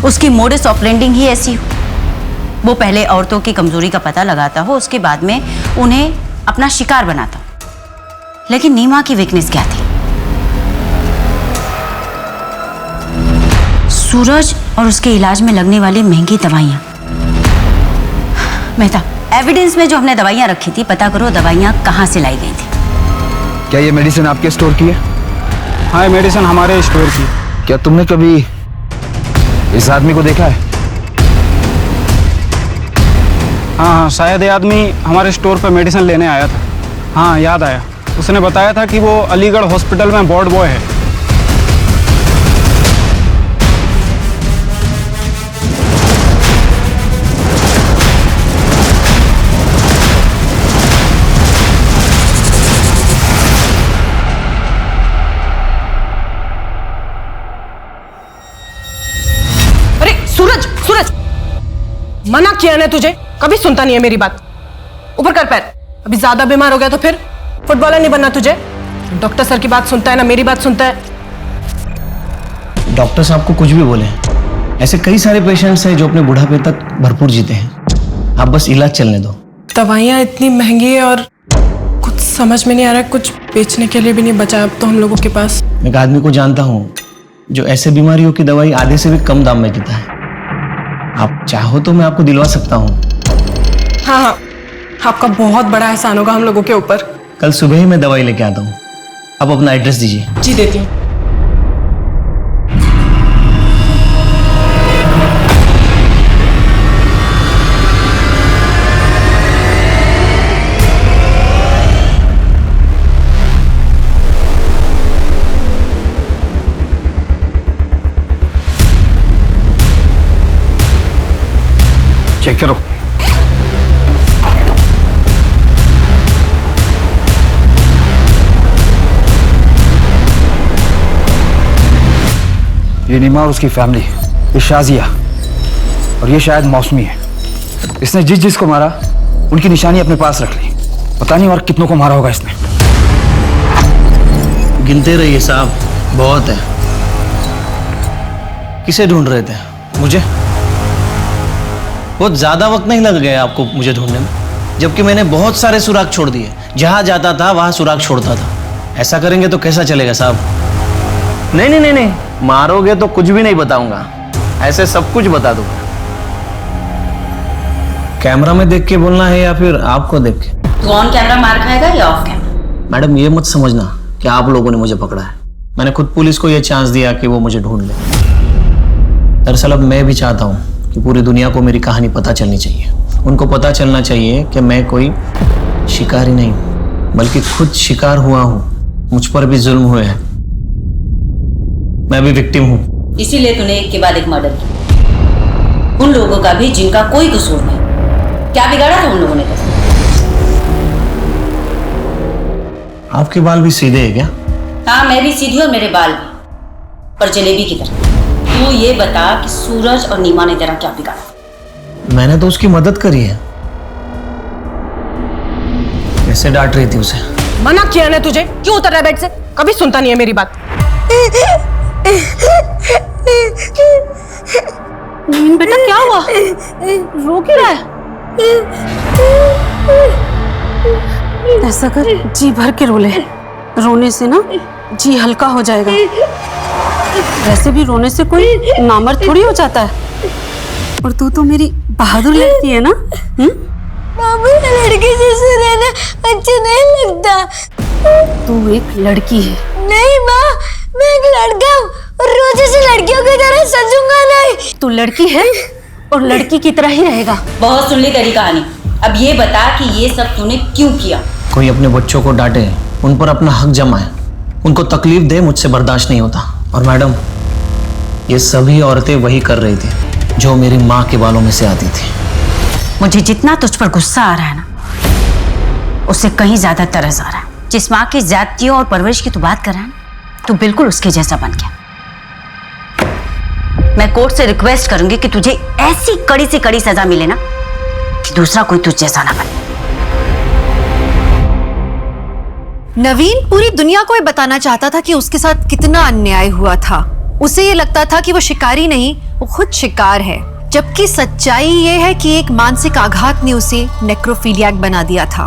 उसकी मोडस ऑपरेंडिंग ही ऐसी हो। वो पहले औरतों की कमजोरी का पता लगाता हो, उसके बाद में उन्हें अपना शिकार बनाता हो। लेकिन नीमा की वीकनेस क्या थी? सूरज और उसके इलाज में लगने वाली महंगी दवाइयां। मेहता, एविडेंस में जो हमने दवाइयां रखी थी, पता करो दवाइयां कहां से लाई गई थी। क्या ये मेडिसिन आपके स्टोर की है? हाँ, मेडिसिन हमारे स्टोर की। क्या तुमने कभी इस आदमी को देखा है? हाँ, शायद ये आदमी हमारे स्टोर पर मेडिसिन लेने आया था। हाँ, याद आया। उसने बताया था कि वो अलीगढ़ हॉस्पिटल में वार्ड बॉय है। अरे सूरज, सूरज, मना किया ना तुझे, कभी सुनता नहीं है मेरी बात। ऊपर कर पैर। अभी ज्यादा बीमार हो गया तो फिर फुटबॉलर नहीं बनना तुझे। डॉक्टर सर की बात सुनता है ना मेरी बात सुनता है। डॉक्टर साहब को कुछ भी बोले, ऐसे कई सारे पेशेंट्स हैं जो अपने बुढ़ापे तक भरपूर जीते हैं। आप बस इलाज चलने दो। दवाइयाँ इतनी महंगी है और कुछ समझ में नहीं आ रहा है, कुछ बेचने के लिए भी नहीं बचा अब तो हम लोगों के पास। मैं एक आदमी को जानता हूँ जो ऐसे बीमारियों की दवाई आधे से भी कम दाम में देता है। आप चाहो तो मैं आपको दिलवा सकता हूँ। हाँ हाँ, आपका बहुत बड़ा एहसान होगा हम लोगों के ऊपर। कल सुबह ही मैं दवाई लेके आता हूँ। आप अपना एड्रेस दीजिए। जी, देती हूँ। चेक करो। ये नीमा और उसकी फैमिली, ये शाजिया और ये शायद मौसमी है। इसने जिस जिस को मारा उनकी निशानी अपने पास रख ली। पता नहीं और कितनों को मारा होगा इसने। गिनते रहिए साहब, बहुत है। किसे ढूंढ रहे थे? मुझे? बहुत ज्यादा वक्त नहीं लग गया आपको मुझे ढूंढने में, जबकि मैंने बहुत सारे सुराग छोड़ दिए। जहां जाता था वहां सुराग छोड़ता था। ऐसा करेंगे तो कैसा चलेगा साहब? नहीं नहीं नहीं नहीं, मारोगे तो कुछ भी नहीं बताऊंगा, ऐसे सब कुछ बता दूंगा। कैमरा में देख के बोलना है या फिर आपको देख के? तू ऑन कैमरा मार खाएगा या ऑफ कैमरा? मैडम, ये मत समझना कि आप लोगों ने मुझे पकड़ा है। मैंने खुद पुलिस को यह चांस दिया कि वो मुझे ढूंढ ले। दरअसल अब मैं भी चाहता हूँ कि पूरी दुनिया को मेरी कहानी पता चलनी चाहिए। उनको पता चलना चाहिए कि मैं कोई शिकारी नहीं बल्कि खुद शिकार हुआ हूँ। मुझ पर भी जुल्म हुए हैं, मैं भी विक्टिम हूँ। इसीलिए तूने एक के बाद एक मर्डर किया, उन लोगों का भी जिनका कोई कसूर नहीं। क्या बिगाड़ा था उन लोगों ने? आपके बाल भी सीधे हैं क्या? हाँ, मैं भी सीधी और मेरे बाल भी, पर जलेबी की तरह। तू ये बता कि सूरज और नीमा ने तेरा क्या बिगाड़ा? मैंने तो उसकी मदद करी है। कैसे डांट रही थी उसे? मना किया ना तुझे, क्यों उतर रहा है बेड से? कभी सुनता नहीं है मेरी बात। बेटा क्या हुआ? रो क्यों रहा है? ऐसा कर, जी भर के रो ले। रोने से ना जी हल्का हो जाएगा। वैसे भी रोने से कोई नामर्द थोड़ी हो जाता है। और तू तो मेरी बहादुर लड़की है ना? बाबू, लड़की जैसे रहना अच्छा नहीं लगता। तू एक लड़की है। नहीं माँ, मैं एक लड़का हूँ और रोज ऐसे लड़कियों की तरह सजूंगा नहीं। तू लड़की है और लड़की की तरह ही रहेगा। बहुत सुन ली तेरी कहानी, अब ये बता कि ये सब तूने क्यों किया? कोई अपने बच्चों को डांटे, उन पर अपना हक जमाए, उनको तकलीफ दे, मुझसे बर्दाश्त नहीं होता। और मैडम, ये सभी औरतें वही कर रही थी जो मेरी माँ के बालों में से आती थी। मुझे जितना तुझ पर गुस्सा आ रहा है ना, उससे कहीं ज्यादा तरस आ रहा है। जिस माँ की जातियों और परवरिश की तू बात कर रहा है ना, तू बिल्कुल उसके जैसा बन गया। मैं कोर्ट से रिक्वेस्ट करूंगी कि तुझे ऐसी कड़ी से कड़ी सजा मिले ना कि दूसरा कोई तुझ जैसा ना बने। नवीन पूरी दुनिया को ये बताना चाहता था कि उसके साथ कितना अन्याय हुआ था। उसे ये लगता था कि वो शिकारी नहीं, वो खुद शिकार है। जबकि सच्चाई ये है कि एक मानसिक आघात ने उसे नेक्रोफिलियाक बना दिया था।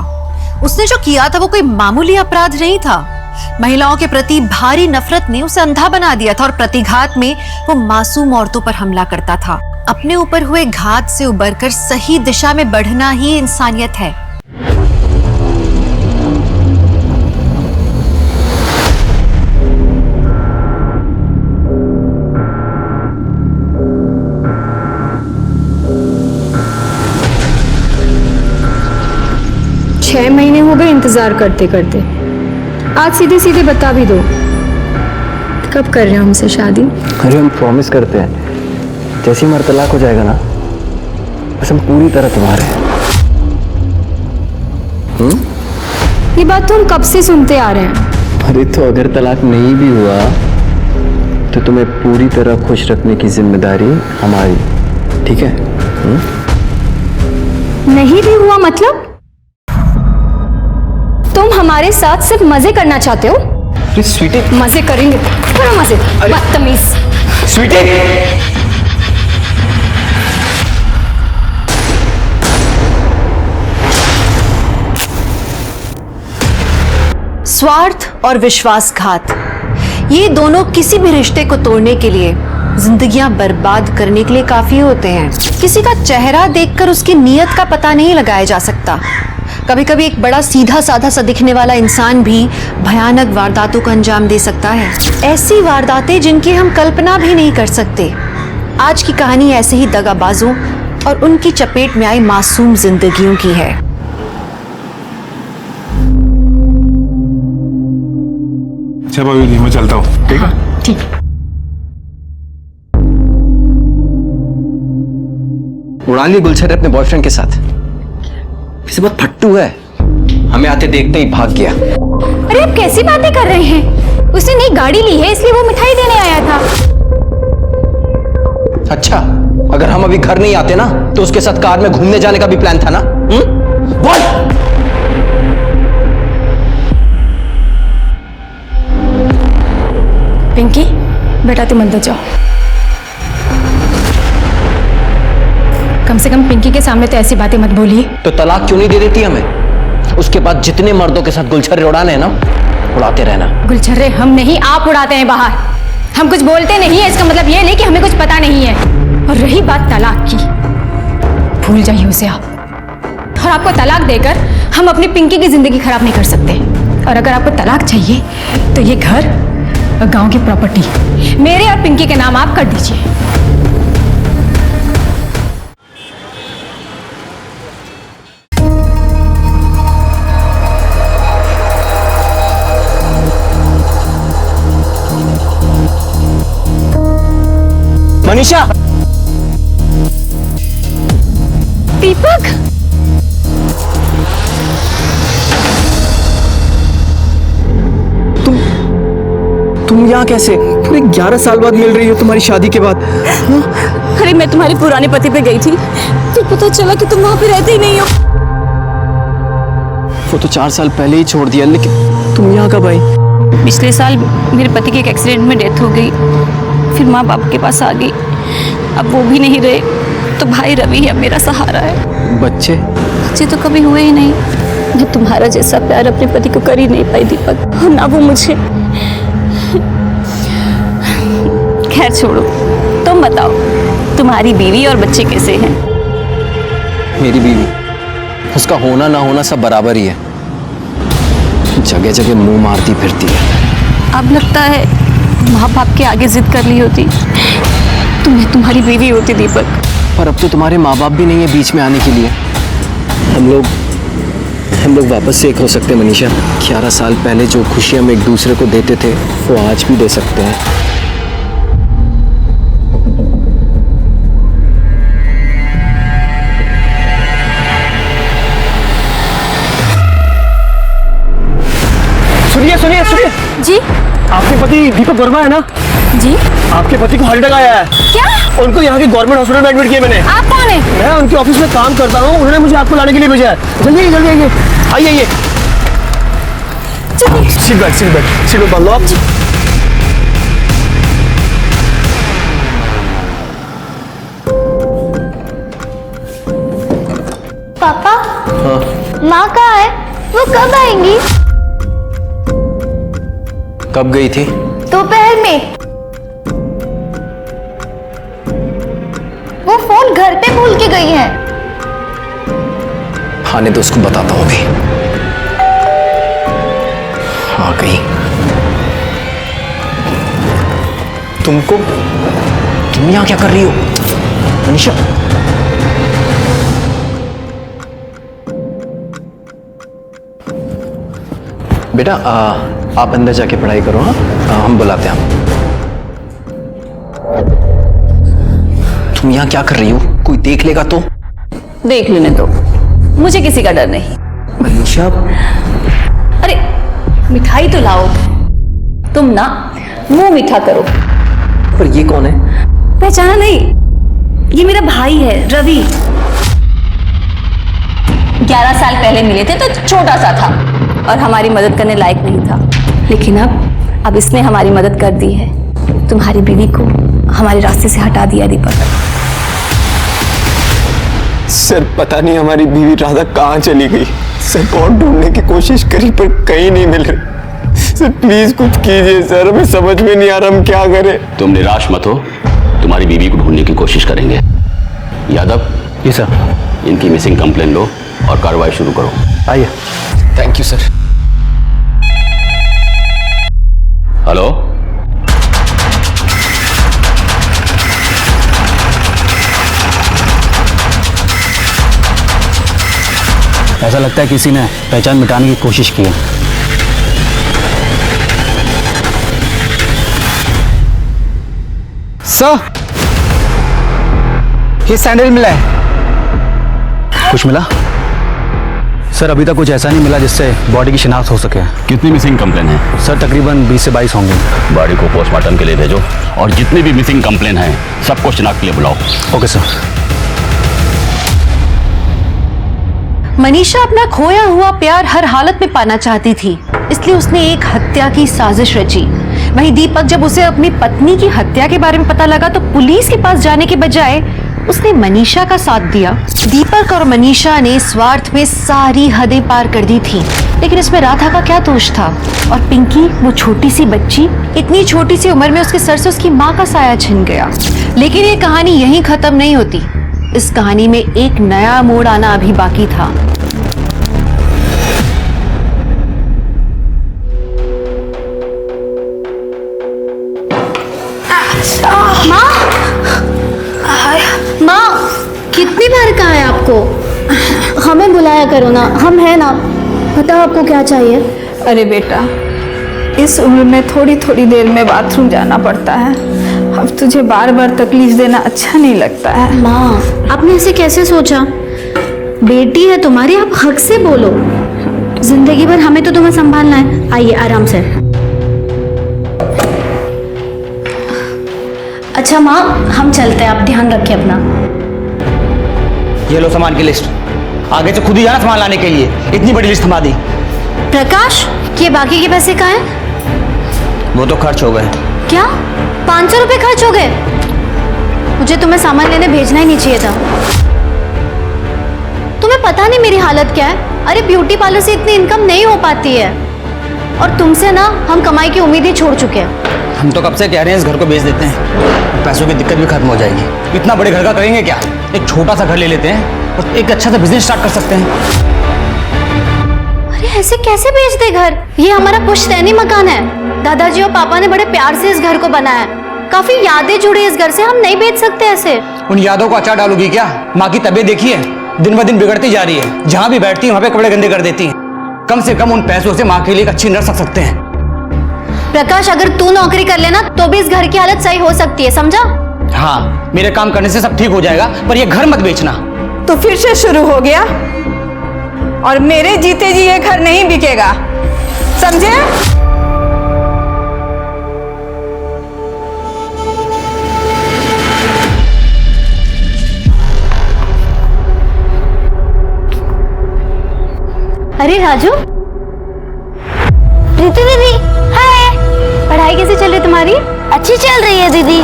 उसने जो किया था वो कोई मामूली अपराध नहीं था। महिलाओं के प्रति भारी नफरत ने उसे अंधा बना दिया था और प्रतिघात में वो मासूम औरतों पर हमला करता था। अपने ऊपर हुए घात से उबरकर सही दिशा में बढ़ना ही इंसानियत है। छह महीने हो गए इंतजार करते करते। आज सीधे सीधे बता भी दो, कब कर रहे हो हमसे शादी? अरे हम प्रॉमिस करते हैं, जैसे ही हमारा तलाक हो जाएगा ना, बस हम पूरी तरह तुम्हारे हैं। ये बात तो हम कब से सुनते आ रहे हैं। अरे तो अगर तलाक नहीं भी हुआ तो तुम्हें पूरी तरह खुश रखने की जिम्मेदारी हमारी, ठीक है? नहीं भी हुआ मतलब? तुम हमारे साथ सिर्फ मजे करना चाहते हो? स्वीटी, मजे करेंगे, करो मजे, बदतमीज। स्वीटी, स्वार्थ और विश्वासघात, ये दोनों किसी भी रिश्ते को तोड़ने के लिए, जिंदगियां बर्बाद करने के लिए काफी होते हैं। किसी का चेहरा देखकर उसकी नीयत का पता नहीं लगाया जा सकता। कभी कभी एक बड़ा सीधा साधा सा दिखने वाला इंसान भी भयानक वारदातों को अंजाम दे सकता है। ऐसी वारदातें जिनकी हम कल्पना भी नहीं कर सकते। आज की कहानी ऐसे ही दगाबाजों और उनकी चपेट में आई मासूम जिंदगियों की है। अच्छा भाभी जी, मैं चलता हूँ, ठीक है? ठीक। उड़ा ली गुलशन अपने बॉयफ्रेंड के साथ। इसे बहुत फट्टू है, हमें आते देखते ही भाग गया। अरे आप कैसी बातें कर रहे हैं? उसने नई गाड़ी ली है इसलिए वो मिठाई देने आया था। अच्छा, अगर हम अभी घर नहीं आते ना तो उसके साथ कार में घूमने जाने का भी प्लान था ना? बोल। पिंकी बेटा तुम अंदर जाओ। कम से कम पिंकी के सामने तो ऐसी बातें मत बोलिए। तो तलाक क्यों नहीं दे देती हमें? उसके बाद जितने मर्दों के साथ गुलछर्रे उड़ाने हैं ना, उड़ाते रहना। गुलछर्रे हम नहीं, आप उड़ाते हैं बाहर। हम कुछ बोलते नहीं है, इसका मतलब ये नहीं कि हमें कुछ पता नहीं है। और रही बात तलाक की, भूल जाइए उसे आप। और आपको तलाक देकर हम अपनी पिंकी की जिंदगी खराब नहीं कर सकते। और अगर आपको तलाक चाहिए तो ये घर और गांव की प्रॉपर्टी मेरे और पिंकी के नाम आप कर दीजिए। मनीषा, दीपक, तुम यहाँ कैसे? पूरे 11 साल बाद मिल रही हो तुम्हारी शादी के बाद। अरे मैं तुम्हारे पुराने पति पे गई थी, फिर पता चला कि तुम वहां पे रहते ही नहीं हो। वो तो 4 साल पहले ही छोड़ दिया, लेकिन तुम यहाँ कब आई? पिछले साल मेरे पति की एक एक्सीडेंट में डेथ हो गई, फिर माँ बाप के पास आ गई। अब वो भी नहीं रहे तो भाई रवि है मेरा सहारा है। बच्चे तो कभी हुए ही नहीं। मैं तुम्हारा जैसा प्यार अपने पति को कर ही नहीं पाई दीपक, और ना वो मुझे। खैर छोड़ो, तुम बताओ तुम्हारी बीवी और बच्चे कैसे हैं? मेरी बीवी, उसका होना ना होना सब बराबर ही है। जगह जगह मुंह मारती फिरती है। अब लगता है माँ बाप के आगे जिद कर ली होती तो मैं तुम्हारी बीवी होती दीपक। पर अब तो तुम्हारे माँ बाप भी नहीं है बीच में आने के लिए। हम लोग वापस से एक हो सकते हैं मनीषा। 11 साल पहले जो खुशी हम एक दूसरे को देते थे वो आज भी दे सकते हैं। सुनिए जी। आपके पति दीपक वर्मा है ना जी। आपके पति को हार्ट अटैक आया है। क्या? उनको यहाँ के गवर्नमेंट हॉस्पिटल में एडमिट किया मैंने। आप कौन है? मैं उनके ऑफिस में काम करता हूँ, उन्होंने मुझे आपको लाने के लिए भेजा है। जल्दी आइए। सीट बेल्ट बांध लो आप। पापा माँ कहाँ है? वो कब आएंगी? कब गई थी? दोपहर में। वो फोन घर पे भूल के गई है। आने तो उसको बताता हूँ अभी। आ गई। तुम यहाँ क्या कर रही हो मनीषा? बेटा आप अंदर जाके पढ़ाई करो। हाँ हम बुलाते हैं। तुम यहाँ क्या कर रही हो? कोई देख लेगा तो? देख लेने दो, मुझे किसी का डर नहीं। मनीषा अरे मिठाई तो लाओ। तुम ना मुंह मीठा करो। पर ये कौन है? पहचाना नहीं? ये मेरा भाई है रवि। 11 साल पहले मिले थे तो छोटा सा था और हमारी मदद करने लायक नहीं था, लेकिन अब इसने हमारी मदद कर दी है। तुम्हारी बीवी को हमारे रास्ते से हटा दिया दीपक। सर पता नहीं हमारी बीवी राधा कहाँ चली गई। सर बहुत ढूंढने की कोशिश करी पर कहीं नहीं मिल रही। सर प्लीज कुछ कीजिए सर, हमें समझ में नहीं आ रहा हम क्या करें। तुम निराश मत हो, तुम्हारी बीवी को ढूंढने की कोशिश करेंगे। यादव जी सर। इनकी मिसिंग कंप्लेन लो और कार्रवाई शुरू करो। आइए। Thank you sir. हेलो ऐसा लगता है किसी ने पहचान मिटाने की कोशिश की है। सर ये सैंडल मिला है। कुछ मिला? सर अभी तक कुछ ऐसा नहीं मिला जिससे बॉडी की शिनाख्त हो सके। कितनी मिसिंग कंप्लेन है? सर तकरीबन 20 से 22 होंगे। बॉडी को पोस्टमार्टम के लिए भेजो और जितनी भी मिसिंग कंप्लेन है सबको शिनाख्त के लिए बुलाओ। Okay sir. मनीषा अपना खोया हुआ प्यार हर हालत में पाना चाहती थी, इसलिए उसने एक हत्या की साजिश रची। वहीं दीपक जब उसे अपनी पत्नी की हत्या के बारे में पता लगा तो पुलिस के पास जाने के बजाय उसने मनीषा का साथ दिया। दीपक और मनीषा ने स्वार्थ में सारी हदें पार कर दी थी, लेकिन इसमें राधा का क्या दोष था? और पिंकी, वो छोटी सी बच्ची, इतनी छोटी सी उम्र में उसके सर से उसकी माँ का साया छिन गया। लेकिन ये कहानी यहीं खत्म नहीं होती। इस कहानी में एक नया मोड़ आना अभी बाकी था। माँ कितनी बार कहा है आपको? हमें बुलाया करो ना, हम हैं ना। बताओ आपको क्या चाहिए? अरे बेटा, इस उम्र में थोड़ी थोड़ी देर में बाथरूम जाना पड़ता है। अब तुझे बार बार तकलीफ देना अच्छा नहीं लगता है। माँ आपने ऐसे कैसे सोचा? बेटी है तुम्हारी, आप हक से बोलो। जिंदगी भर हमें तो तुम्हें संभालना है। आइए आराम से। अच्छा माँ हम चलते हैं, आप ध्यान रखिए अपना। ये लो सामान की लिस्ट। आगे से खुद ही जाना सामान लाने के लिए। इतनी बड़ी लिस्ट थमा दी। प्रकाश ये बाकी के पैसे कहाँ हैं? वो तो खर्च हो गए। क्या 500 रुपए खर्च हो गए? मुझे तुम्हें सामान लेने भेजना ही नहीं चाहिए था। तुम्हें पता नहीं मेरी हालत क्या है? अरे ब्यूटी पार्लर से इतनी इनकम नहीं हो पाती है, और तुमसे ना हम कमाई की उम्मीद ही छोड़ चुके हैं। हम तो कब से कह रहे हैं इस घर को बेच देते हैं, पैसों की दिक्कत भी खत्म हो जाएगी। इतना बड़े घर का करेंगे क्या? एक छोटा सा घर ले लेते हैं और एक अच्छा सा बिजनेस स्टार्ट कर सकते हैं। अरे ऐसे कैसे बेच दे घर? ये हमारा पुश्तैनी मकान है। दादाजी और पापा ने बड़े प्यार से इस घर को बनाया है। काफी यादें जुड़ी इस घर से, हम नहीं बेच सकते ऐसे। उन यादों को अचार डालोगी क्या? माँ की तबीयत देखी है, दिन ब दिन बिगड़ती जा रही है। जहाँ भी बैठती है वहाँ पे कपड़े गंदे कर देती है। कम से कम उन पैसों से माँ के लिए एक अच्छी नर्स रख सकते हैं। प्रकाश, अगर तू नौकरी कर लेना तो भी इस घर की हालत सही हो सकती है, समझा? हाँ, मेरे काम करने से सब ठीक हो जाएगा, पर ये घर मत बेचना। तो फिर से शुरू हो गया, और मेरे जीते जी ये घर नहीं बिकेगा, समझे? अरे राजू, प्रीति दीदी, हाय। पढ़ाई कैसे चल रही तुम्हारी? अच्छी चल रही है दीदी।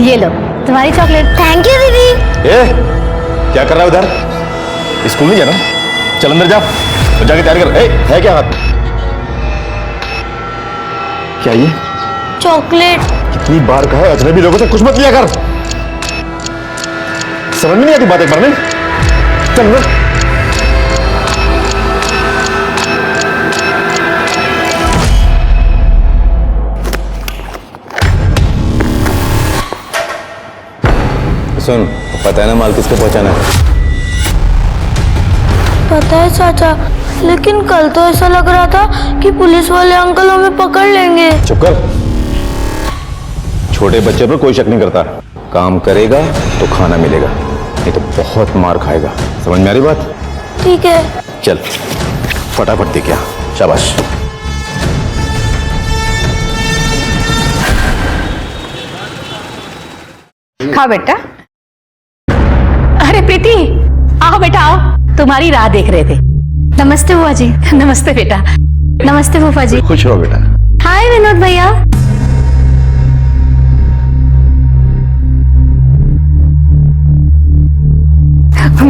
ये लो तुम्हारी चॉकलेट। थैंक यू दीदी। ए, क्या कर रहा है उधर? स्कूल नहीं जाना? चल अंदर जा और जाके तैयार कर। है क्या हाथ? क्या ये? चॉकलेट। कितनी बार कहा है अजनबी लोगों से कुछ मत लिया कर। समझ में नहीं आती बात एक बार में। चल अंदर। सुन, पता है ना माल किसको पहुंचाना है? पता है चाचा, लेकिन कल तो ऐसा लग रहा था कि पुलिस वाले अंकल हमें पकड़ लेंगे। चुप कर। छोटे बच्चे पर कोई शक नहीं करता। काम करेगा तो खाना मिलेगा, नहीं तो बहुत मार खाएगा। समझ में आ रही बात? ठीक है। चल फटाफट दे क्या। शाबाश। खाओ बेटा। अरे प्रीति, आओ बेटा आओ, तुम्हारी राह देख रहे थे। नमस्ते बुआ जी। नमस्ते बेटा। नमस्ते फूफा जी। खुश रहो बेटा। हाय विनोद भैया।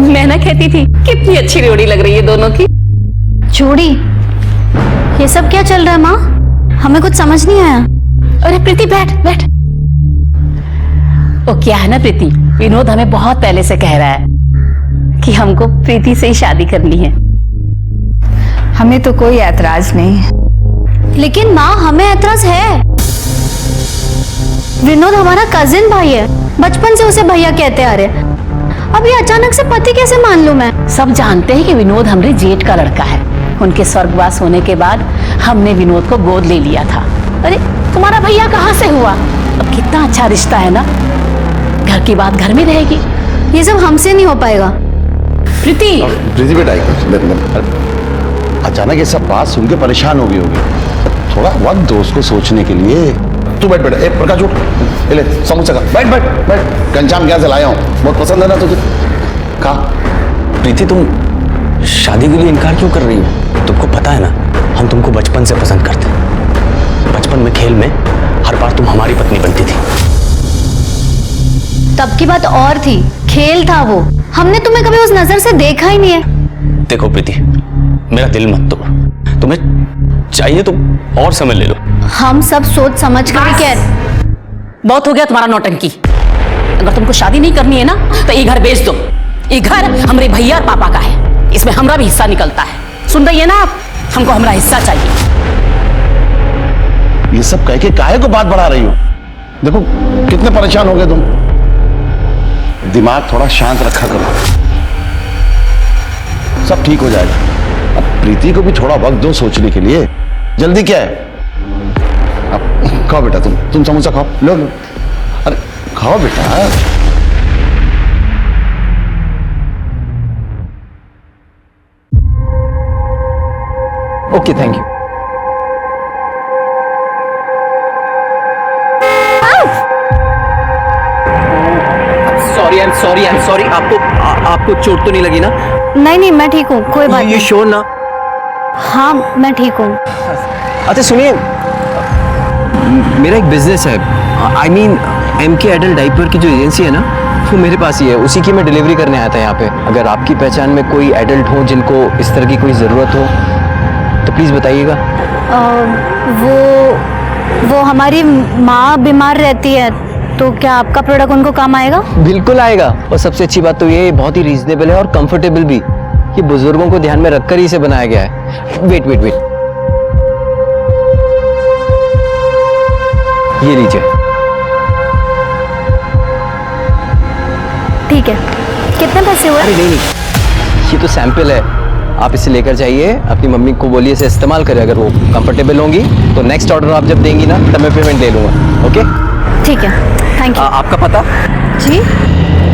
मैं ना कहती थी कितनी अच्छी जोड़ी लग रही है दोनों की। जोड़ी? ये सब क्या चल रहा है माँ? हमें कुछ समझ नहीं आया। अरे प्रीति बैठ बैठ। वो क्या है ना प्रीति, विनोद हमें बहुत पहले से कह रहा है कि हमको प्रीति से ही शादी करनी है। हमें तो कोई ऐतराज नहीं, लेकिन माँ हमें ऐतराज है। विनोद हमारा कजिन भाई है, बचपन से उसे भैया कहते आ रहे। अब ये अचानक से पति कैसे मान लूं मैं? सब जानते हैं कि विनोद हमारे जेठ का लड़का है। उनके स्वर्गवास होने के बाद हमने विनोद को गोद ले लिया था। अरे तुम्हारा भैया कहाँ से हुआ? अब कितना अच्छा रिश्ता है ना, घर की बात घर में रहेगी। ये सब हमसे नहीं हो पाएगा। प्रीति प्रीति बेटा, अचानक ये सब बात सुन के परेशान हो गई होगी। थोड़ा वक्त दो उसको सोचने के लिए। तू बैठ बेटा। एक प्रकाश उठ, ले समोसा खा। बैठ बैठ बैठ। घनश्याम क्या से लाया हूँ, बहुत पसंद है ना तुझे, खा। प्रीति, तुम शादी के लिए इनकार क्यों कर रही हो? तुमको पता है ना, हम तुमको बचपन से पसंद करते हैं। बचपन में खेल में हर बार तुम हमारी पत्नी बनती थी। तब की बात और थी, खेल था वो। हमने तुम्हें कभी उस नजर से देखा ही नहीं है। देखो प्रीति, मेरा दिल मत तोड़। तुम्हें चाहिए तो और समझ ले लो। हम सब सोच समझ कर कह रहे। बहुत हो गया तुम्हारा नौटंकी। अगर तुमको शादी नहीं करनी है ना तो ये घर बेच दो। ये घर हमारे भैया और पापा का है, इसमें हमारा भी हिस्सा निकलता है। सुन रही है ना आप? हमको हमारा हिस्सा चाहिए। ये सब कह के काहे को बात बढ़ा रही हो? देखो कितने परेशान हो गए तुम। दिमाग थोड़ा शांत रखा करो, सब ठीक हो जाएगा। अब प्रीति को भी थोड़ा वक्त दो सोचने के लिए। जल्दी क्या है? अब खाओ बेटा, तुम समोसा खाओ। लो लो, अरे खाओ बेटा। Okay, thank you. Sorry I am sorry. आपको चोट तो नहीं लगी ना? नहीं नहीं, मैं ठीक हूँ, कोई बात ये नहीं। श्योर ना? हाँ मैं ठीक हूँ। अच्छा सुनिए, मेरा एक बिजनेस है, I mean MK adult diaper की जो एजेंसी है ना, वो मेरे पास ही है। उसी की मैं डिलीवरी करने आया था यहाँ पे। अगर आपकी पहचान में कोई एडल्ट हो जिनको इस तरह की कोई ज़रूरत हो तो प्लीज़ बताइएगा। वो हमारी माँ बीमार रहती है, तो क्या आपका प्रोडक्ट उनको काम आएगा? बिल्कुल आएगा, और सबसे अच्छी बात तो ये बहुत ही रीजनेबल है और कंफर्टेबल भी। ये बुजुर्गों को ध्यान में रखकर ही इसे बनाया गया है। वेट वेट वेट, ये लीजिए। ठीक है, कितने पैसे हुए? अरे नहीं, ये तो सैंपल है। आप इसे लेकर जाइए, अपनी मम्मी को बोलिए इसे इस्तेमाल करें। अगर वो कंफर्टेबल होंगी तो नेक्स्ट ऑर्डर आप जब देंगी ना तब मैं पेमेंट ले लूँगा। ओके ठीक है, थैंक यू। आपका पता? जी,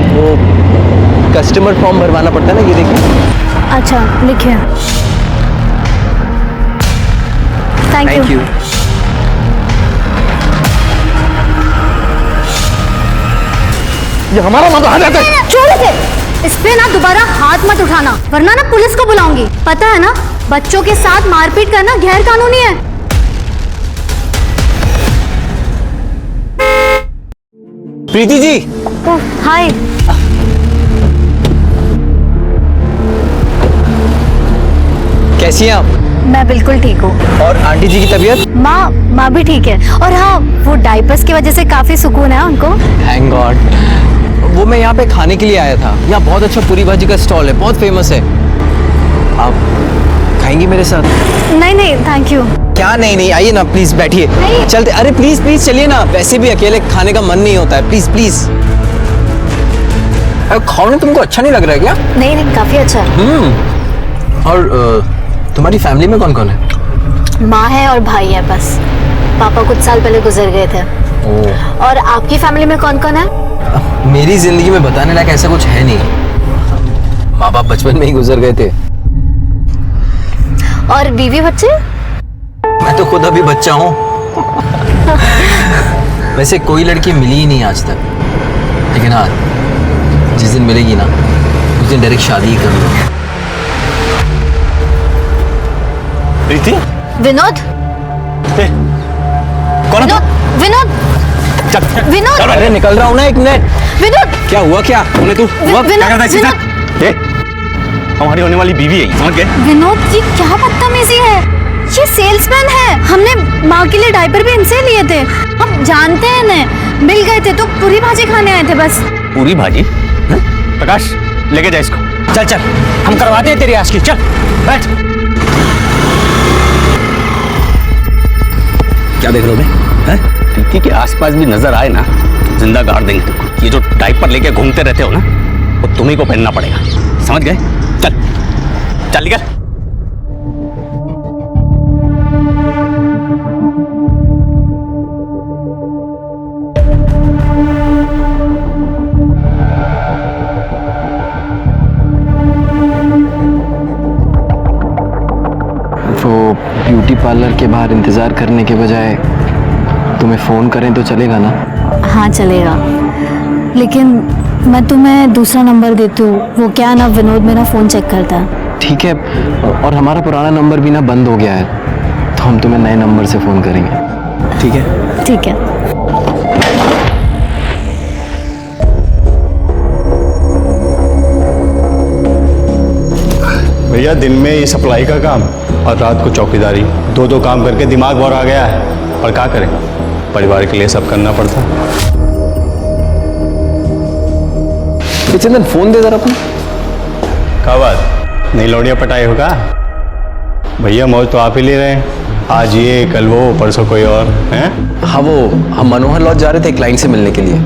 वो कस्टमर फॉर्म भरवाना पड़ता है ना, ये देखिए। अच्छा लिखिए। Thank you. ये हमारा मामला आ जाता है। छोड़ इसे, इस पे ना दोबारा हाथ मत उठाना, वरना ना पुलिस को बुलाऊंगी। पता है ना, बच्चों के साथ मारपीट करना गैर कानूनी है। प्रीति जी। हाय। कैसी हैं आप? मैं बिल्कुल ठीक हूँ। और आंटी जी की तबीयत? माँ भी ठीक है। और हाँ, वो डाइपर्स की वजह से काफी सुकून है उनको। Thank God. वो मैं यहाँ पे खाने के लिए आया था। यहाँ बहुत अच्छा पूरी भाजी का स्टॉल है, बहुत फेमस है। आप खाएंगी मेरे साथ? नहीं थैंक यू। क्या नहीं, आइए ना प्लीज, बैठिए। चलते, अरे प्लीज चलिए ना, वैसे भी अकेले खाने का मन नहीं होता है। प्लीज। खाने तुमको अच्छा नहीं लग रहा है क्या? नहीं, काफी अच्छा है। और तुम्हारी फैमिली में कौन कौन है? माँ है और भाई है बस। पापा कुछ साल पहले गुजर गए थे। और आपकी फैमिली में कौन कौन है? मेरी जिंदगी में बताने लायक ऐसा कुछ है नहीं। माँ बाप बचपन में ही गुजर गए थे। और बीवी बच्चे? मैं तो खुद अभी बच्चा हूँ। वैसे कोई लड़की मिली ही नहीं आज तक, लेकिन हाँ, जिस दिन मिलेगी ना उस दिन डायरेक्ट शादी ही करूँगा। प्रीति? विनोद? कौन? विनोद? विनोद? अरे निकल रहा हूँ ना, एक मिनट। विनोद? क्या हुआ? क्या तूने तू क्या करता है सीधा? हमारी होने वाली बीवी है, समझ गए? विनोद जी, क्या बदतमीजी है। ये सेल्समैन है। हमने माँ के लिए डायपर भी इनसे लिए थे। हम जानते हैं इन्हें, मिल गए थे तो पूरी भाजी खाने आए थे बस। पूरी भाजी? प्रकाश लेके जा इसको। चल हम करवाते हैं तेरी आज की। चल बैठ। क्या देख रहे हो? प्रीति के आसपास भी नजर आए ना, जिंदा गाड़ देंगे तुमको। ये जो डायपर लेके घूमते रहते हो ना, वो तुम्ही को पहनना पड़ेगा, समझ गए? चल निकल। वो ब्यूटी पार्लर के बाहर इंतजार करने के बजाय तुम्हें फोन करें तो चलेगा ना? हाँ चलेगा, लेकिन मैं तुम्हें दूसरा नंबर देती हूँ। वो क्या ना, विनोद मेरा फोन चेक करता है। ठीक है, और हमारा पुराना नंबर भी ना बंद हो गया है, तो हम तुम्हें नए नंबर से फोन करेंगे। ठीक है? ठीक है। भैया दिन में ये सप्लाई का काम और रात को चौकीदारी, दो काम करके दिमाग भर आ गया है। और क्या करें, परिवार के लिए सब करना पड़ता। चंदन फोन दे जरा अपना। क्या बात, नई लौड़िया पटाई होगा? भैया मौज तो आप ही ले रहे हैं, आज ये कल वो परसों कोई और हैं? हाँ, वो हम मनोहर लॉज जा रहे थे क्लाइंट से मिलने के लिए।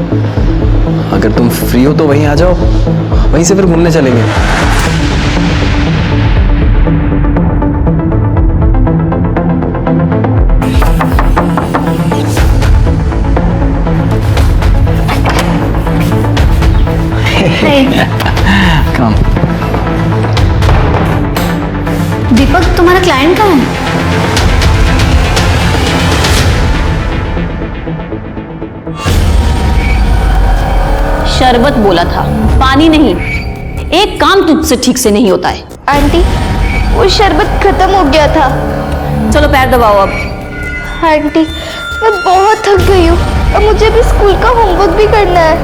अगर तुम फ्री हो तो वहीं आ जाओ, वहीं से फिर घूमने चलेंगे। Come. दीपक, तुम्हारा क्लाइंट कहाँ है? शरबत बोला था, पानी नहीं। एक काम तुझसे ठीक से नहीं होता है। आंटी, वो शरबत खत्म हो गया था। चलो पैर दबाओ अब। आंटी, मैं बहुत थक गई हूँ, अब मुझे भी स्कूल का होमवर्क भी करना है।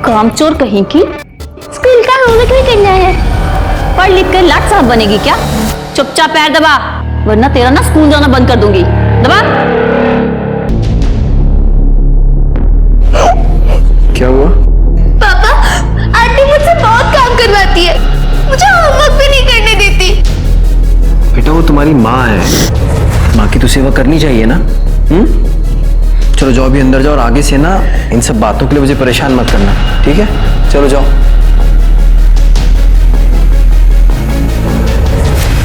कामचोर कहीं की। स्कूल का होमवर्क भी करना है। पढ़ लिख कर लाट साहब बनेगी क्या? चुपचाप पैर दबा, वरना तेरा ना स्कूल जाना बंद कर दूंगी। दबा। क्या हुआ? पापा, आंटी मुझसे बहुत काम करवाती है, मुझे होमवर्क भी नहीं करने देती। बेटा वो तुम्हारी माँ है, माँ की तो सेवा करनी चाहिए ना। चलो जाओ अभी अंदर जाओ, और आगे से ना इन सब बातों के लिए मुझे परेशान मत करना, ठीक है? चलो जाओ।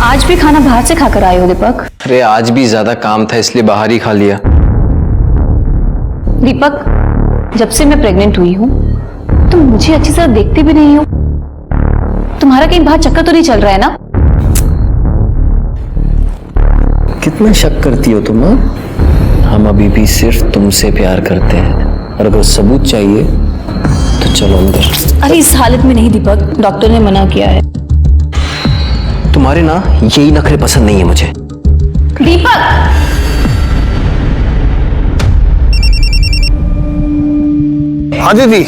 आज भी खाना बाहर से खाकर आए हो दीपक? अरे आज भी ज्यादा काम था इसलिए बाहर ही खा लिया। दीपक, जब से मैं प्रेग्नेंट हुई हूँ तुम मुझे अच्छी तरह देखते भी नहीं हो। तुम्हारा कहीं बाहर चक्कर तो नहीं चल रहा है ना? कितना शक करती हो तुम? हम अभी भी सिर्फ तुमसे प्यार करते हैं, और अगर सबूत चाहिए तो चलो अंदर। अरे इस हालत में नहीं दीपक, डॉक्टर ने मना किया है। तुम्हारे ना यही नखरे पसंद नहीं है मुझे। दीपक! हाँ दीदी।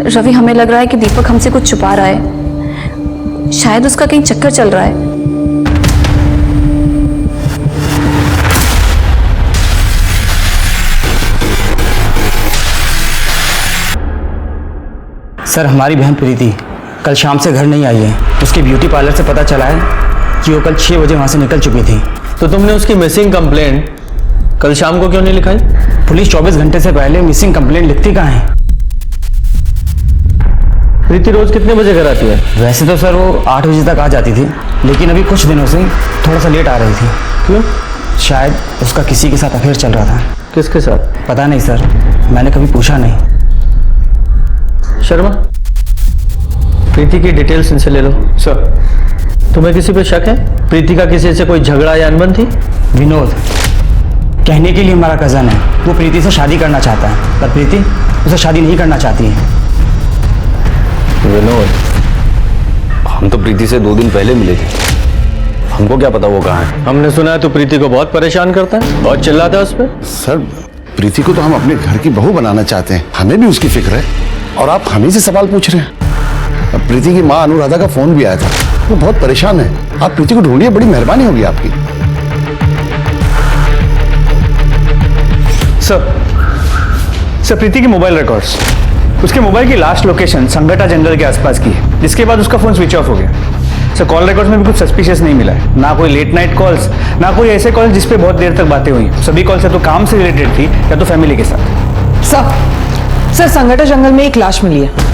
रवि, हमें लग रहा है कि दीपक हमसे कुछ छुपा रहा है। शायद उसका कहीं चक्कर चल रहा है। सर हमारी बहन प्रीति कल शाम से घर नहीं आई है। उसके ब्यूटी पार्लर से पता चला है कि वो कल 6 बजे वहाँ से निकल चुकी थी। तो तुमने उसकी मिसिंग कंप्लेंट कल शाम को क्यों नहीं लिखाई? पुलिस 24 घंटे से पहले मिसिंग कंप्लेंट लिखती कहाँ है? प्रीति रोज कितने बजे घर आती है? वैसे तो सर वो 8 बजे तक आ जाती थी, लेकिन अभी कुछ दिनों से थोड़ा सा लेट आ रही थी। क्यों? शायद उसका किसी के साथ अफेयर चल रहा था। किसके साथ? पता नहीं सर, मैंने कभी पूछा नहीं। शर्मा, प्रीति की डिटेल्स इनसे ले लो। सर, तुम्हें किसी पे शक है? प्रीति का किसी से कोई झगड़ा या अनबन थी? विनोद कहने के लिए हमारा कजन है, वो प्रीति से शादी करना चाहता है, पर प्रीति उसे शादी नहीं करना चाहती है। विनोद, हम तो प्रीति से 2 दिन पहले मिले थे, हमको क्या पता वो कहाँ है? हमने सुना है तो प्रीति को बहुत परेशान करता है, बहुत चिल्लाता है उस पर। सर, प्रीति को तो हम अपने घर की बहू बनाना चाहते हैं, हमें भी उसकी फिक्र है, और आप हम ही से सवाल पूछ रहे हैं। अब प्रीति की माँ अनुराधा का फोन भी आया था, वो बहुत परेशान है। आप प्रीति को ढूंढिए, बड़ी मेहरबानी होगी आपकी। सर प्रीति की मोबाइल रिकॉर्ड्स, उसके मोबाइल की लास्ट लोकेशन संगटा जंगल के आसपास की है, जिसके बाद उसका फोन स्विच ऑफ हो गया। सर कॉल रिकॉर्ड्स में भी कुछ सस्पिशियस नहीं मिला है, ना कोई लेट नाइट कॉल्स, ना कोई ऐसे कॉल जिस पे बहुत देर तक बातें हुई। सभी कॉल्स या तो काम से रिलेटेड थी या तो फैमिली के साथ। सर संगठा जंगल में एक लाश मिली है।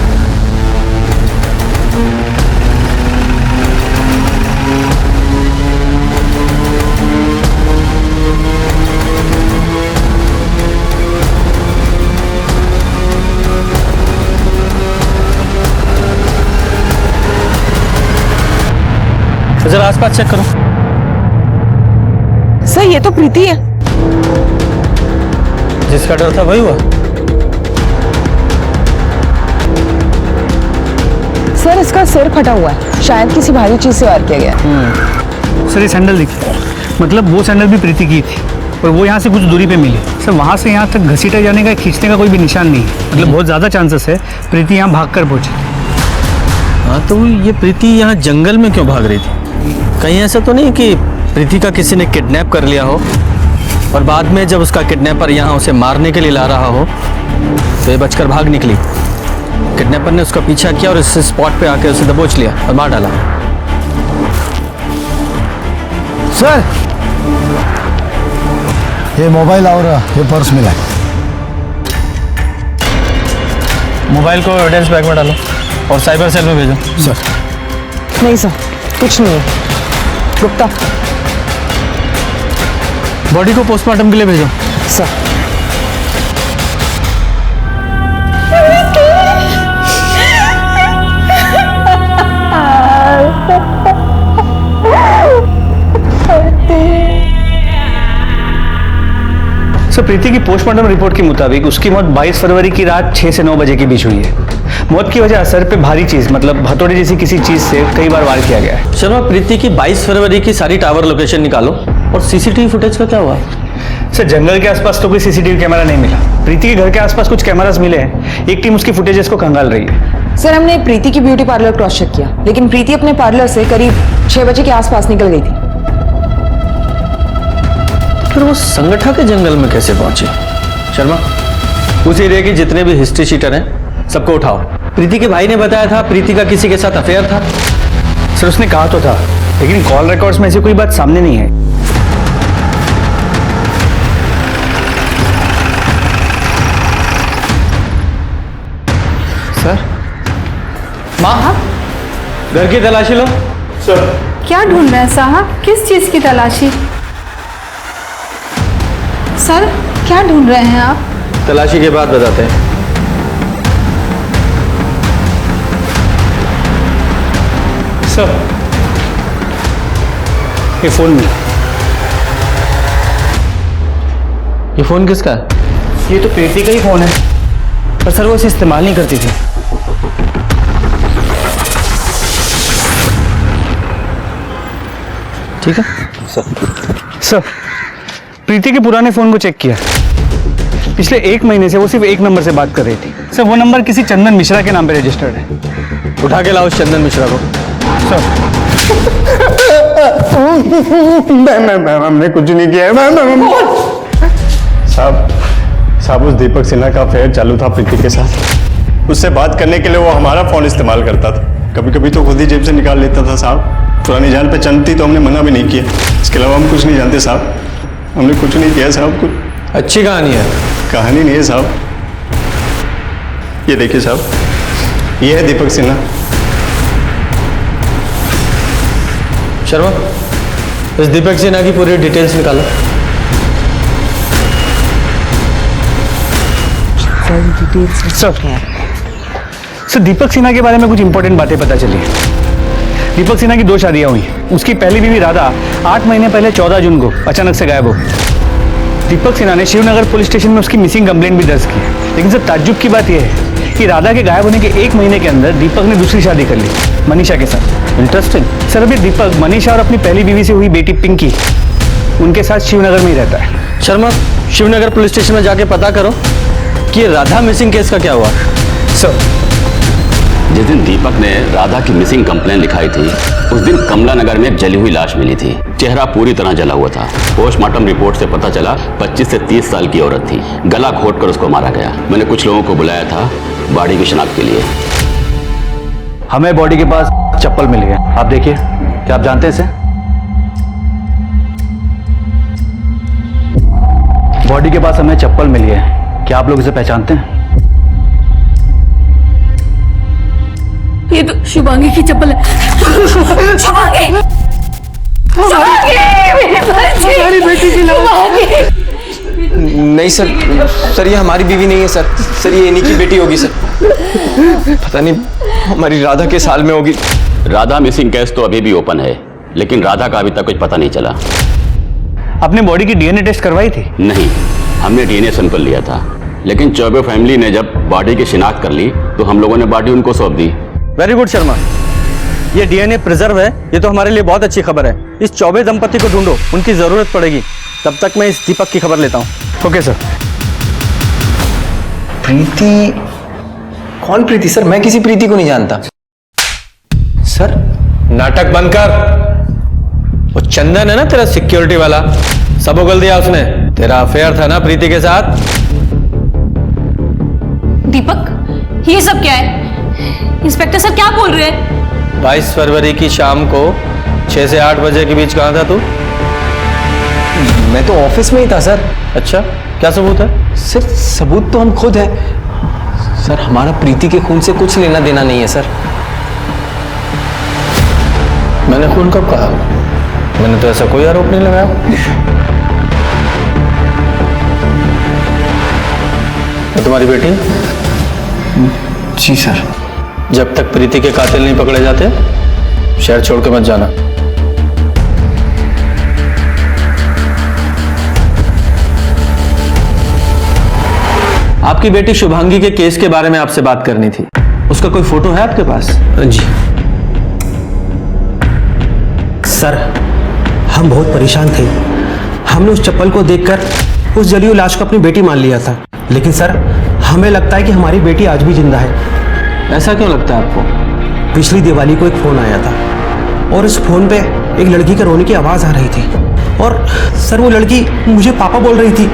जरा आसपास चेक करो। सर ये तो प्रीति है। जिसका डर था वही हुआ। सर इसका सिर फटा हुआ है, शायद किसी भारी चीज से वार किया गया। सर ये सैंडल देखिए, मतलब वो सैंडल भी प्रीति की थी, और वो यहाँ से कुछ दूरी पे मिली। सर वहाँ से यहाँ तक घसीटा जाने का, खींचने का कोई भी निशान नहीं है, मतलब बहुत ज़्यादा चांसेस है प्रीति यहाँ भागकर पहुँची। हाँ तो ये प्रीति यहाँ जंगल में क्यों भाग रही थी? कहीं ऐसा तो नहीं कि प्रीति का किसी ने किडनैप कर लिया हो, और बाद में जब उसका किडनैपर यहाँ उसे मारने के लिए ला रहा हो तो ये बचकर भाग निकली। किडनैपर ने उसका पीछा किया और इस स्पॉट पे आके उसे दबोच लिया और मार डाला। सर ये मोबाइल और ये पर्स मिला है। मोबाइल को एविडेंस बैग में डालो और साइबर सेल में भेजो। सर नहीं सर, कुछ नहीं है। गुप्ता, बॉडी को पोस्टमार्टम के लिए भेजो। सर प्रीति की पोस्टमार्टम रिपोर्ट के मुताबिक उसकी मौत 22 फरवरी की रात 6 से 9 बजे के बीच हुई है। मौत की वजह सर पे भारी चीज, मतलब हथौड़े जैसी किसी चीज से कई बार वार किया गया है। शर्मा, प्रीति की 22 फरवरी की सारी टावर लोकेशन निकालो, और सीसीटीवी फुटेज का क्या हुआ? सर जंगल के आसपास तो कोई सीसीटीवी कैमरा नहीं मिला। प्रीति के घर के आसपास कुछ कैमरास मिले हैं, एक टीम उसकी फुटेजेस को खंगाल रही है। सर हमने प्रीति की ब्यूटी पार्लर क्रॉस चेक किया, लेकिन प्रीति अपने पार्लर से करीब 6 बजे के आसपास निकल गई थी। फिर वो संगठा के जंगल में कैसे पहुंची? शर्मा, उस एरिया के जितने भी हिस्ट्री शीटर हैं सबको उठाओ। प्रीति के भाई ने बताया था प्रीति का किसी के साथ अफेयर था। सर उसने कहा तो था, लेकिन कॉल रिकॉर्ड्स में ऐसी कोई बात सामने नहीं है। सर माँ, घर की तलाशी लो। सर क्या ढूंढ रहे हैं साहब? किस चीज की तलाशी? सर क्या ढूंढ रहे हैं आप? तलाशी के बाद बताते हैं। सर ये फोन में। ये फोन किसका है? ये तो प्रीति का ही फोन है, पर सर वो इसे इस्तेमाल नहीं करती थी। ठीक है सर प्रीति के पुराने फोन को चेक किया। पिछले 1 महीने से वो सिर्फ एक नंबर से बात कर रही थी। सर वो नंबर किसी चंदन मिश्रा के नाम पे रजिस्टर्ड है। उठा के लाओ उस चंदन मिश्रा को। सर हमने कुछ नहीं किया साहब उस दीपक सिन्हा का अफेयर चालू था प्रीति के साथ। उससे बात करने के लिए वो हमारा फोन इस्तेमाल करता था, कभी कभी तो खुद ही जेब से निकाल लेता था साहब। पुरानी जान पहचान थी तो हमने मना भी नहीं किया। इसके अलावा हम कुछ नहीं जानते साहब, हमने कुछ नहीं किया साहब। कुछ अच्छी कहानी है। कहानी नहीं है साहब, ये देखिए साहब, ये है दीपक सिन्हा। शर्मा इस दीपक सिन्हा की पूरी डिटेल्स निकालो। सर दीपक सिन्हा के बारे में कुछ इंपॉर्टेंट बातें पता चली। दीपक सिन्हा की 2 शादियां हुई। उसकी पहली बीवी राधा 8 महीने पहले 14 जून को अचानक से गायब हो गई। दीपक सिन्हा ने शिवनगर पुलिस स्टेशन में उसकी मिसिंग कंप्लेंट भी दर्ज की। लेकिन सर ताज्जुब की बात यह है कि राधा के गायब होने के 1 महीने के अंदर दीपक ने दूसरी शादी कर ली, मनीषा के साथ। इंटरेस्टिंग। सर अभी दीपक मनीषा और अपनी पहली बीवी से हुई बेटी पिंकी, उनके साथ शिवनगर में ही रहता है। शर्मा शिवनगर पुलिस स्टेशन में जाके पता करो कि राधा मिसिंग केस का क्या हुआ। सर जिस दिन दीपक ने राधा की मिसिंग कंप्लेन लिखाई थी उस दिन कमला नगर में एक जली हुई लाश मिली थी। चेहरा पूरी तरह जला हुआ था। पोस्टमार्टम रिपोर्ट से पता चला 25 से 30 साल की औरत थी। गला घोंट कर उसको मारा गया। मैंने कुछ लोगों को बुलाया था बॉडी की शिनाख्त के लिए। हमें बॉडी के पास चप्पल मिली है, आप देखिए। क्या आप जानते हैं इसे? बॉडी के पास हमें चप्पल मिली है, क्या आप लोग इसे पहचानते हैं? ये तो शुभांगी की चप्पल है। शुभांगी! हमारी बेटी की नहीं सर ये हमारी बीवी नहीं है सर ये इन्हीं की बेटी होगी सर। पता नहीं हमारी राधा के साल में होगी। राधा मिसिंग केस तो अभी भी ओपन है, लेकिन राधा का अभी तक कुछ पता नहीं चला। आपने बॉडी की डीएनए टेस्ट करवाई थी? नहीं, हमने डीएनए सैंपल लिया था, लेकिन चौबे फैमिली ने जब बॉडी की शिनाख्त कर ली तो हम लोगों ने बॉडी उनको सौंप दी। वेरी गुड शर्मा, ये डीएनए प्रिजर्व है, ये तो हमारे लिए बहुत अच्छी खबर है। इस चौबे दंपति को ढूंढो, उनकी जरूरत पड़ेगी। तब तक मैं इस दीपक की खबर लेता हूँ। Okay sir. प्रीति? कौन प्रीति सर? मैं किसी प्रीति को नहीं जानता सर। नाटक बंद कर। वो चंदन है ना तेरा सिक्योरिटी वाला, सब उगल दिया उसने। तेरा अफेयर था ना प्रीति के साथ। दीपक ये सब क्या है? इंस्पेक्टर सर क्या बोल रहे हैं? 22 फरवरी की शाम को 6 से 8 बजे के बीच कहाँ था तू? मैं तो ऑफिस में ही था सर। अच्छा, क्या सबूत है? सर सबूत तो हम खुद है सर। हमारा प्रीति के खून से कुछ लेना देना नहीं है सर। मैंने खून कब कहा? मैंने तो ऐसा कोई आरोप नहीं लगाया। तुम्हारी बेटी? जी सर। जब तक प्रीति के कातिल नहीं पकड़े जाते शहर छोड़ के मत जाना। आपकी बेटी शुभांगी के केस के बारे में आपसे बात करनी थी। उसका कोई फोटो है आपके पास? जी सर, हम बहुत परेशान थे। हमने उस चप्पल को देखकर उस जली हुई लाश को अपनी बेटी मान लिया था। लेकिन सर, हमें लगता है कि हमारी बेटी आज भी जिंदा है। ऐसा क्यों लगता है आपको? पिछली दिवाली को एक फोन आया था और इस फोन पे एक लड़की के रोने की आवाज आ रही थी। और सर वो लड़की मुझे पापा बोल रही थी।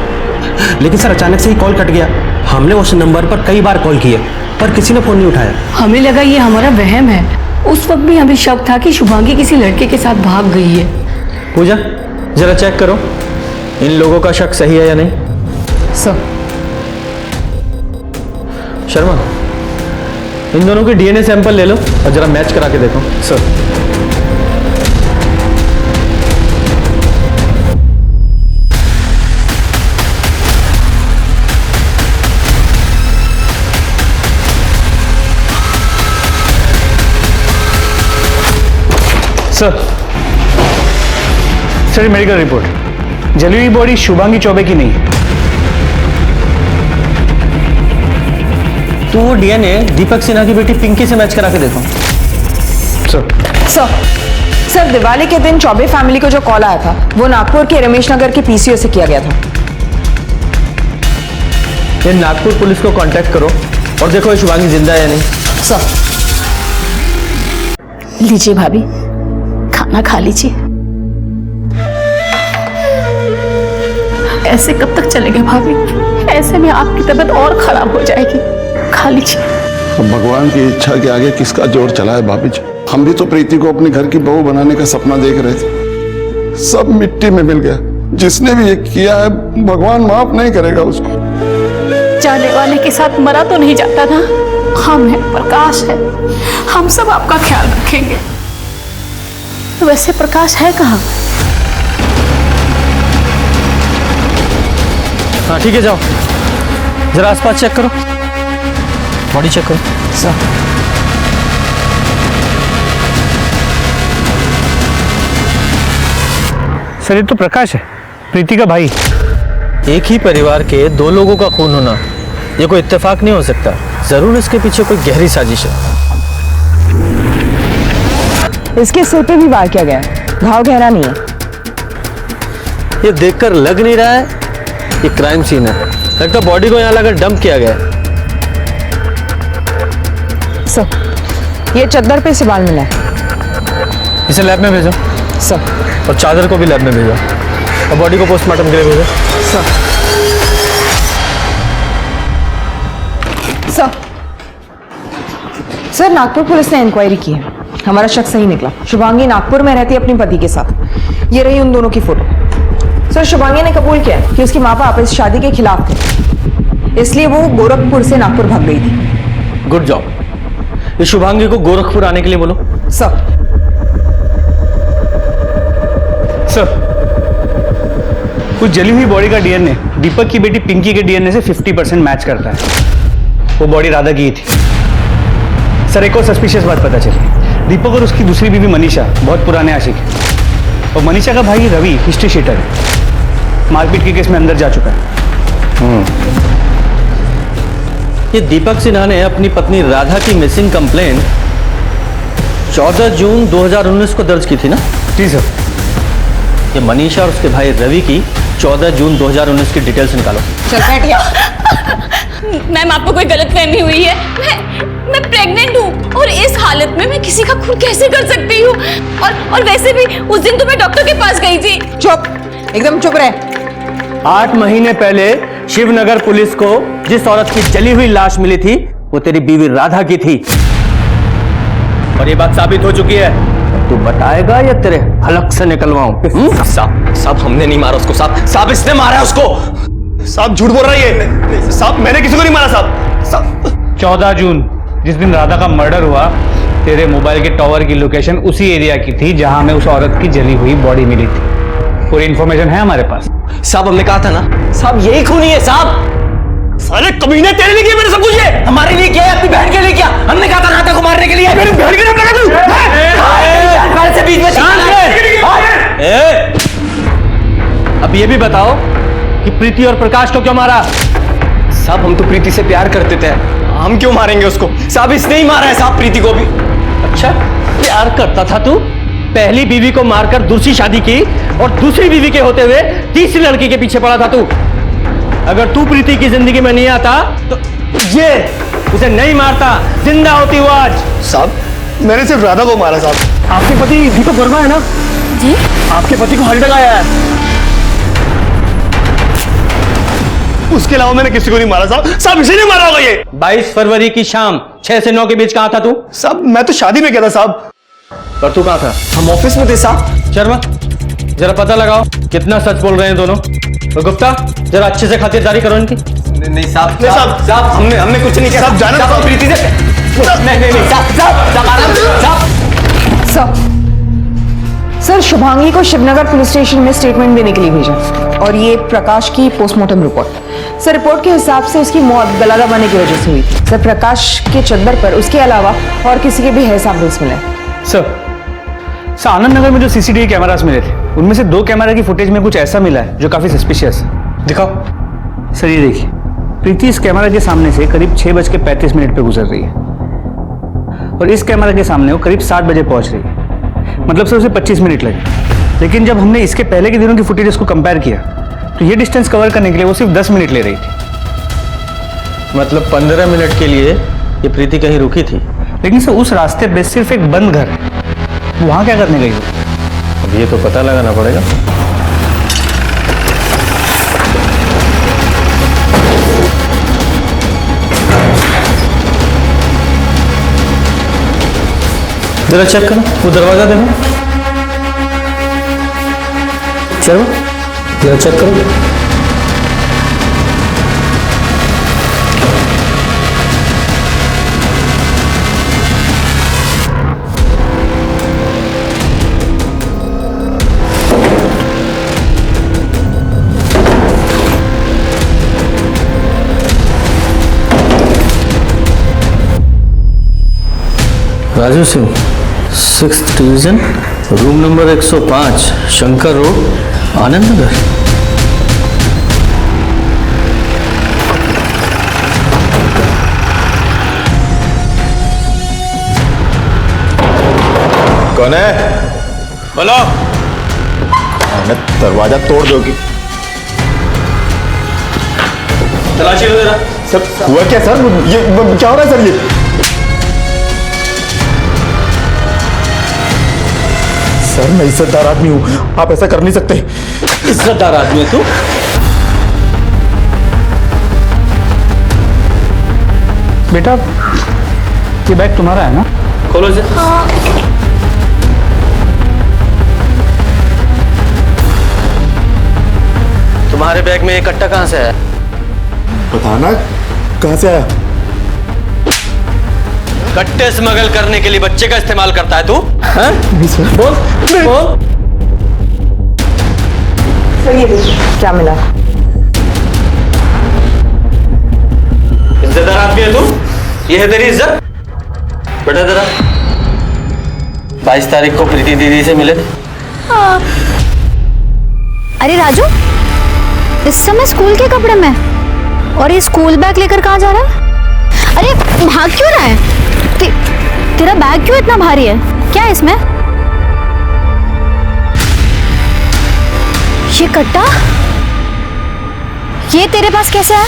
लेकिन सर अचानक से ही कॉल कट गया। हमने उस नंबर पर कई बार कॉल किए पर पर किसी ने फोन नहीं उठाया। हमें लगा ये हमारा वहम है। उस वक्त भी हमें शक था कि शुभांगी किसी लड़के के साथ भाग गई है। पूजा जरा चेक करो इन लोगों का शक सही है या नहीं। सर। शर्मा इन दोनों के डीएनए सैंपल ले लो और जरा मैच करा के देखो। सर। सर मेडिकल रिपोर्ट जली हुई बॉडी शुभांगी चौबे की नहीं है। तो वो डीएनए दीपक सिन्हा की बेटी पिंकी से मैच करा के देखो। सर दिवाली के दिन चौबे फैमिली को जो कॉल आया था वो नागपुर के रमेश नगर के पीसीओ से किया गया था। ये नागपुर पुलिस को कांटेक्ट करो और देखो ये शुभांगी जिंदा है या नहीं। सर। लीजिए भाभी खाना खा लीजिए। ऐसे कब तक चलेगा भाभी? ऐसे में आपकी तबीयत और खराब हो जाएगी। खा लीजिए। अब भगवान की इच्छा के आगे किसका जोर चला है भाभी जी। हम भी तो प्रीति को अपने घर की बहू बनाने का सपना देख रहे थे, सब मिट्टी में मिल गया। जिसने भी ये किया है भगवान माफ नहीं करेगा उसको। जाने वाले के साथ मरा तो नहीं जाता ना। हम है, प्रकाश है, हम सब आपका ख्याल रखेंगे। वैसे प्रकाश है कहाँ? हाँ ठीक है जाओ जरा आसपास चेक करो, बॉडी चेक करो। सर ये तो प्रकाश है, प्रीति का भाई। एक ही परिवार के दो लोगों का खून होना ये कोई इत्तेफाक नहीं हो सकता। जरूर इसके पीछे कोई गहरी साजिश है। इसके सिर पे भी वार किया गया है, घाव गहरा नहीं है। ये देखकर लग नहीं रहा है ये क्राइम सीन है, लगता बॉडी को यहाँ लाकर डंप किया गया है। सर ये चद्दर पे से बाल मिला है। इसे लैब में भेजो सर। और चादर को भी लैब में भेजो और बॉडी को पोस्टमार्टम के लिए भेजो। सर नागपुर पुलिस ने इंक्वायरी की है, हमारा शक सही निकला। शुभांगी नागपुर में रहती अपने पति के साथ। ये रही उन दोनों की फोटो। सर शुभांगी ने कबूल किया कि उसके माँ बाप इस शादी के खिलाफ थे, इसलिए वो गोरखपुर से नागपुर भाग गई थी। Good job. इस शुभांगी को गोरखपुर आने के लिए बोलो। सर। कुछ जली हुई बॉडी का डीएनए दीपक की बेटी पिंकी के डीएनए से 50% मैच करता है। वो बॉडी राधा की ही थी। सर एक और सस्पिशियस बात पता चली, दीपक और उसकी दूसरी बीवी मनीषा बहुत पुराने आशिक हैं और मनीषा का भाई रवि हिस्ट्री शीटर है, मारपीट के केस में अंदर जा चुका है। ये दीपक सिन्हा ने अपनी पत्नी राधा की मिसिंग कंप्लेंट 14 जून 2019 को दर्ज की थी ना? जी सर। ये मनीषा और उसके भाई रवि की 14 जून 2019 की डिटेल्स निकालो। चल बैठिए। मैम आपको कोई गलतफहमी हुई है। मैं प्रेग्नेंट हूँ और इस हालत में मैं किसी का खून कैसे कर सकती हूँ? और वैसे भी उस दिन तो मैं डॉक्टर के पास गई थी। चुप, एकदम चुप रहे। 8 महीने पहले शिवनगर पुलिस को जिस औरत की जली हुई लाश मिली थी वो तेरी बीवी राधा की थी और ये बात साबित हो चुकी है। तू बताएगा या तेरे हलक से निकलवाऊं? साहब हमने नहीं मारा उसको। साहब इसने मारा है उसको। साहब झूठ बोल रही है। साहब मैंने किसी को नहीं मारा। साहब 14 जून जिस दिन राधा का मर्डर हुआ, तेरे मोबाइल के टॉवर की लोकेशन उसी एरिया की थी जहां हमें उस औरत की जली हुई बॉडी मिली थी। पूरी इंफॉर्मेशन है हमारे पास। साहब हमने कहा था ना साहब यही खूनी है। साहब साले कमीने तेरे लिए किया मैंने सब कुछ। ये हमारे लिए किया, अपनी बहन के लिए किया। हमने कहा था राधा को मारने के लिए। मेरी बहन के नाम लगा तू। से बीच में अब ये भी बताओ कि प्रीति और प्रकाश को क्यों मारा? साहब हम तो प्रीति से प्यार करते थे, हम क्यों मारेंगे उसको? साहब इसने ही मारा है साहब प्रीति को भी। अच्छा प्यार करता था तू? पहली बीवी को मारकर दूसरी शादी की और दूसरी बीवी के होते हुए तीसरी लड़की के पीछे पड़ा था तू। अगर तू प्रीति की जिंदगी में नहीं आता तो ये उसे नहीं मारता, जिंदा होती वो आज। साहब मैंने सिर्फ राधा को मारा। साहब आपके पति दीपक वर्मा है ना? जी। आपके पति को हार्ट अटैक आया है। उसके अलावा मैंने किसी को नहीं मारा साहब। साहब इसी ने मारा होगा ये। 22 फरवरी की शाम 6 से 9 के बीच कहाँ था तू? साहब मैं तो शादी में गया था साहब। पर तू कहाँ था? हम ऑफिस में थे साहब। शर्मा जरा पता लगाओ कितना सच बोल रहे हैं दोनों। और गुप्ता जरा अच्छे से खातिरदारी करो इनकी। नहीं साहब, नहीं साहब, साहब हमने कुछ नहीं किया साहब, जाने दो, साहब, साहब। प्रीति से नहीं साहब आराम साहब। सर शुभांगी को शिवनगर पुलिस स्टेशन में स्टेटमेंट देने के लिए भेजा और ये प्रकाश की पोस्टमार्टम रिपोर्ट। सर रिपोर्ट के हिसाब से उसकी मौत गला दबाने की वजह से हुई थी। सर प्रकाश के चद्दर पर उसके अलावा और किसी के भी हेयर सैंपल्स मिले। सर आनंद नगर में जो सीसीटीवी कैमरास मिले थे उनमें से 2 कैमरा की फुटेज में कुछ ऐसा मिला है जो काफी सस्पिशियस है। दिखाओ। सर ये देखिए, प्रीति इस कैमरा के सामने से करीब 6:35 पे गुजर रही है और इस कैमरा के सामने वो करीब 7 बजे पहुंच रही है। मतलब सर उसे 25 मिनट लगे। लेकिन जब हमने इसके पहले के दिनों की फुटेज को कंपेयर किया तो ये डिस्टेंस कवर करने के लिए वो सिर्फ 10 मिनट ले रही थी। मतलब 15 मिनट के लिए ये प्रीति कहीं रुकी थी। लेकिन सर उस रास्ते पे सिर्फ एक बंद घर है, वहां क्या करने गई हो? अब ये तो पता लगाना पड़ेगा। जरा चेक करो वो दरवाजा देखो। चलो जरा चेक करो। Raju Singh 6th division room number 105 Shankar road Anand Nagar. कौन है? बोलो। दरवाजा तोड़ दोगी? तलाशी लो जरा। सर हुआ क्या सर? ये क्या हो रहा है सर? ये सर मैं इज्जतदार आदमी हूं, आप ऐसा कर नहीं सकते। इज्जतदार आदमी है तू? बेटा ये बैग तुम्हारा है ना? खोलो इसे। तुम्हारे बैग में ये कट्टा कहां से आया? बताना कहां से आया? कट्टे स्मगल करने के लिए बच्चे का इस्तेमाल करता है तू? बोल बोल। सर ये क्या मिला? इज्जतदार आदमी है तू? ये है तेरी इज्जत? बेटा जरा 22 तारीख को प्रीति दीदी से मिले थे। अरे राजू, इस समय स्कूल के कपड़े में और ये स्कूल बैग लेकर कहाँ जा रहा है? अरे भाग क्यों रहा है? तेरा बैग क्यों इतना भारी है? क्या है इसमें? ये कट्टा ये तेरे पास कैसे आया?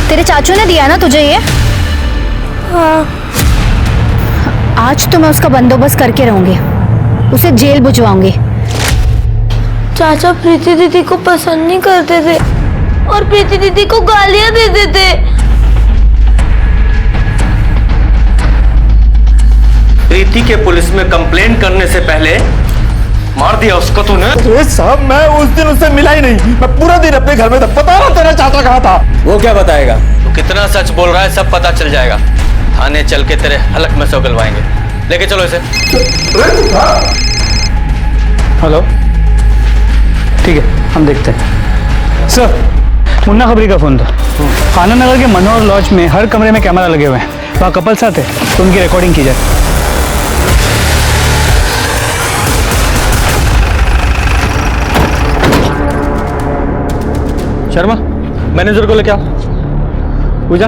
तेरे चाचू ने दिया ना तुझे ये? आज तो मैं उसका बंदोबस्त करके रहूंगी, उसे जेल भिजवाऊंगी। चाचा प्रीति दीदी को पसंद नहीं करते थे और प्रीति दीदी को गालियां देते थे। प्रीति के पुलिस में कंप्लेंट करने से पहले मार दिया उसको तूने? अरे साहब मैं उस दिन उससे मिला ही नहीं, मैं पूरा दिन अपने घर में था। पता ना तेरा चाचा कहाँ था? वो क्या बताएगा? तू कितना सच बोल रहा है सब पता चल जाएगा। थाने चल के तेरे हलक में से उगलवाएंगे। लेके चलो इसे। हेलो ठीक है हम देखते हैं। सर मुन्ना खबरी का फोन था। आनंद नगर के मनोहर लॉज में हर कमरे में कैमरा लगे हुए हैं, वहाँ कपल साथ है तो उनकी रिकॉर्डिंग की जाए। शर्मा मैनेजर को लेके आओ। पूजा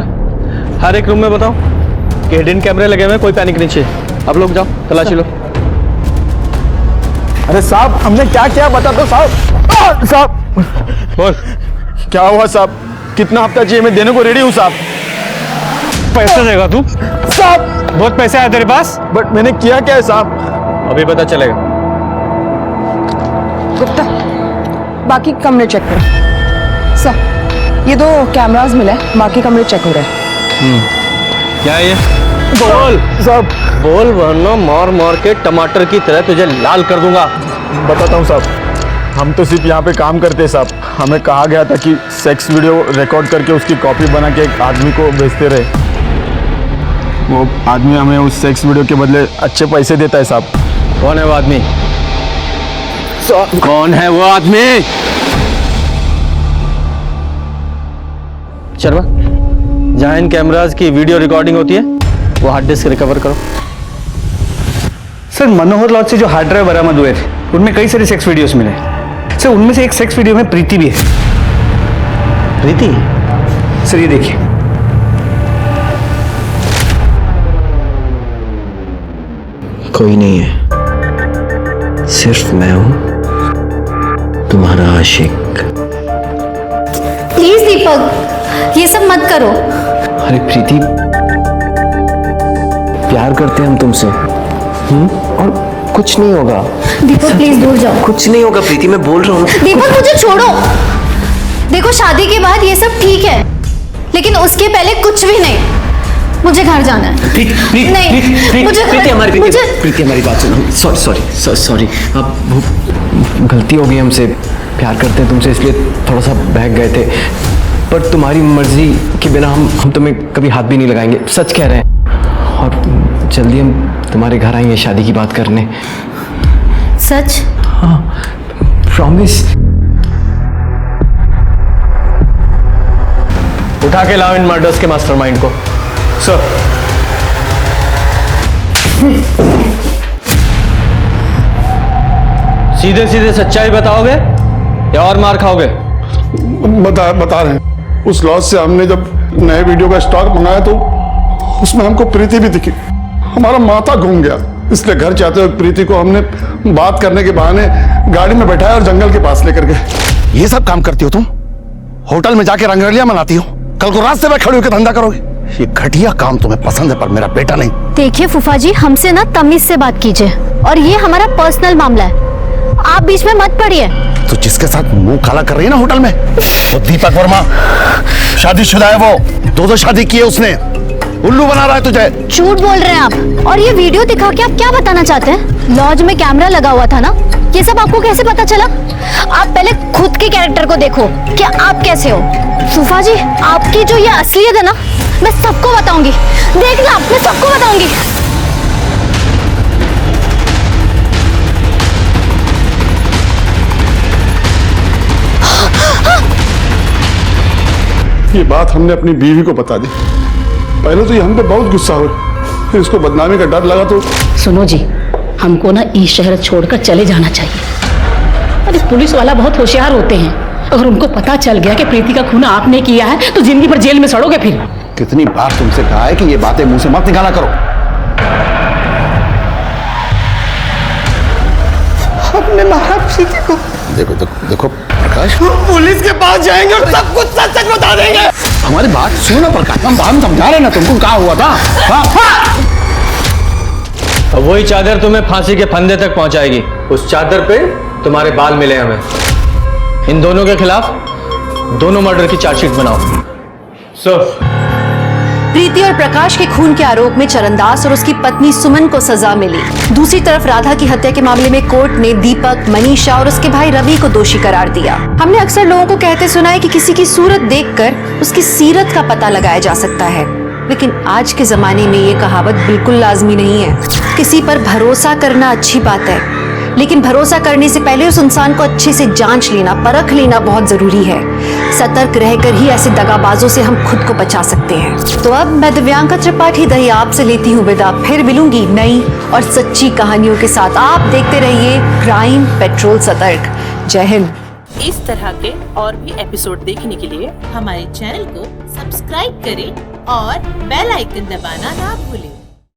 हर एक रूम में बताओ कि हिडन कैमरे लगे हुए, कोई पैनिक नहीं चाहिए। अब लोग जाओ तलाशी लो। अरे साहब हमने क्या किया बता दो साहब। साहब बोल क्या हुआ साहब? कितना हफ्ता चाहिए? मैं देने को रेडी हूँ साहब। पैसा देगा तू? साहब बहुत पैसा है तेरे पास? बट मैंने किया क्या है साहब? अभी पता चलेगा। गुप्ता बाकी कमरे चेक करो। सर ये 2 कैमरास मिले, बाकी कमरे चेक हो रहे हैं। क्या है ये? बोल साहब, बोल वरना मार मार के टमाटर की तरह तुझे लाल कर दूंगा। बताता हूँ साहब, हम तो सिर्फ यहाँ पे काम करते हैं साहब। हमें कहा गया था कि सेक्स वीडियो रिकॉर्ड करके उसकी कॉपी बना के एक आदमी को भेजते रहे। वो आदमी हमें उस सेक्स वीडियो के बदले अच्छे पैसे देता है साहब। कौन है वो आदमी? कौन है वो आदमी? शर्मा, जहाँ इन कैमरास की वीडियो रिकॉर्डिंग होती है वो हार्ड डिस्क रिकवर करो। सर, मनोहर लॉज से जो हार्ड ड्राइव बरामद हुए थे उनमें कई सारे सेक्स वीडियोस मिले। सर, उनमें से एक सेक्स वीडियो में प्रीति भी है। प्रीति? सर, ये देखिए। कोई नहीं है, सिर्फ मैं हूं तुम्हारा आशिक। प्लीज दीपक, ये सब मत करो। अरे प्रीति, प्यार करते हैं हम तुमसे, और कुछ नहीं होगा। दीपक प्लीज दूर जाओ। कुछ नहीं होगा प्रीति, मैं बोल रहा हूँ। दीपक मुझे छोड़ो। देखो, शादी के बाद ये सब ठीक है, लेकिन उसके पहले कुछ भी नहीं। मुझे घर जाना है। प्रीति हमारी बात सुनो। सॉरी, अब वो गलती हो गई हमसे। प्यार करते हैं तुमसे इसलिए थोड़ा सा बहक गए थे, पर तुम्हारी मर्जी के बिना हम तुम्हें कभी हाथ भी नहीं लगाएंगे। सच कह रहे हैं। और जल्दी हम तुम्हारे घर आएंगे शादी की बात करने। सच? हाँ, प्रॉमिस। उठा के लाओ इन मर्डर्स के मास्टरमाइंड को। सर, सीधे सीधे सच्चाई बताओगे या और मार खाओगे? बता रहे हैं। उस लॉज से हमने जब नए वीडियो का स्टॉक मंगाया तो उसमें हमको प्रीति भी दिखी। हमारा माथा घूम गया, इसलिए घर जाते हुए प्रीति को हमने बात करने के बहाने गाड़ी में बैठाया और जंगल के पास लेकर गए। ये सब काम करती हो तुम? होटल में जाके रंगरलियां मनाती हो, कल को रास्ते में खड़े होकर धंधा करोगे? ये घटिया काम तुम्हें पसंद है, पर मेरा बेटा नहीं। देखिए फूफा जी, हमसे ना तमीज से बात कीजिए, और ये हमारा पर्सनल मामला है, आप बीच में मत पड़िए। तो जिसके साथ मुंह काला कर रही है ना होटल में, वो दीपक वर्मा शादीशुदा है। वो 2 शादी की है उसने। उल्लू बना रहा है तुझे। झूठ बोल रहे हैं आप। और ये वीडियो दिखा के आप क्या बताना चाहते हैं? लॉज में कैमरा लगा हुआ था ना, ये सब आपको कैसे पता चला? आप पहले खुद के कैरेक्टर को देखो कि आप कैसे हो। फूफा जी, आपकी जो ये असलियत है ना, मैं सबको बताऊंगी। देखना, मैं सबको बताऊंगी। ये बात हमने अपनी बीवी को बता दी। पहले तो ये हम पे बहुत गुस्सा हुआ, फिर इसको बदनामी का डर लगा तो। सुनो जी, हमको ना इस शहर छोड़कर चले जाना चाहिए। अरे पुलिस वाला बहुत होशियार होते हैं, अगर उनको पता चल गया कि प्रीति का खून आपने किया है तो जिंदगी भर जेल में सड़ोगे फिर। कितनी बार तुमसे कहा है कि ये बातें मुंह से मत निकाला करो। हमने मारा प्रीति को। देखो देखो देखो प्रकाश, पुलिस के पास जाएंगे और सब कुछ सच सच बता देंगे। हमारी बात सुनो प्रकाश, हम समझा रहे ना तुमको क्या हुआ था। अब वही चादर तुम्हें फांसी के फंदे तक पहुंचाएगी। उस चादर पे तुम्हारे बाल मिले हमें। इन दोनों के खिलाफ दोनों मर्डर की चार्जशीट बनाओ। प्रीति और प्रकाश के खून के आरोप में चरणदास और उसकी पत्नी सुमन को सजा मिली। दूसरी तरफ राधा की हत्या के मामले में कोर्ट ने दीपक, मनीषा और उसके भाई रवि को दोषी करार दिया। हमने अक्सर लोगों को कहते सुना है कि किसी की सूरत देखकर उसकी सीरत का पता लगाया जा सकता है, लेकिन आज के जमाने में ये कहावत बिल्कुल लाजमी नहीं है। किसी पर भरोसा करना अच्छी बात है, लेकिन भरोसा करने से पहले उस इंसान को अच्छे से जांच लेना, परख लेना बहुत जरूरी है। सतर्क रहकर ही ऐसे दगाबाजों से हम खुद को बचा सकते हैं। तो अब मैं दिव्यांका त्रिपाठी दही आपसे लेती हूँ विदा। फिर मिलूंगी नई और सच्ची कहानियों के साथ। आप देखते रहिए क्राइम पेट्रोल सतर्क। जय हिंद। इस तरह के और भी एपिसोड देखने के लिए हमारे चैनल को सब्सक्राइब करें और बेल आइकन दबाना ना भूलें।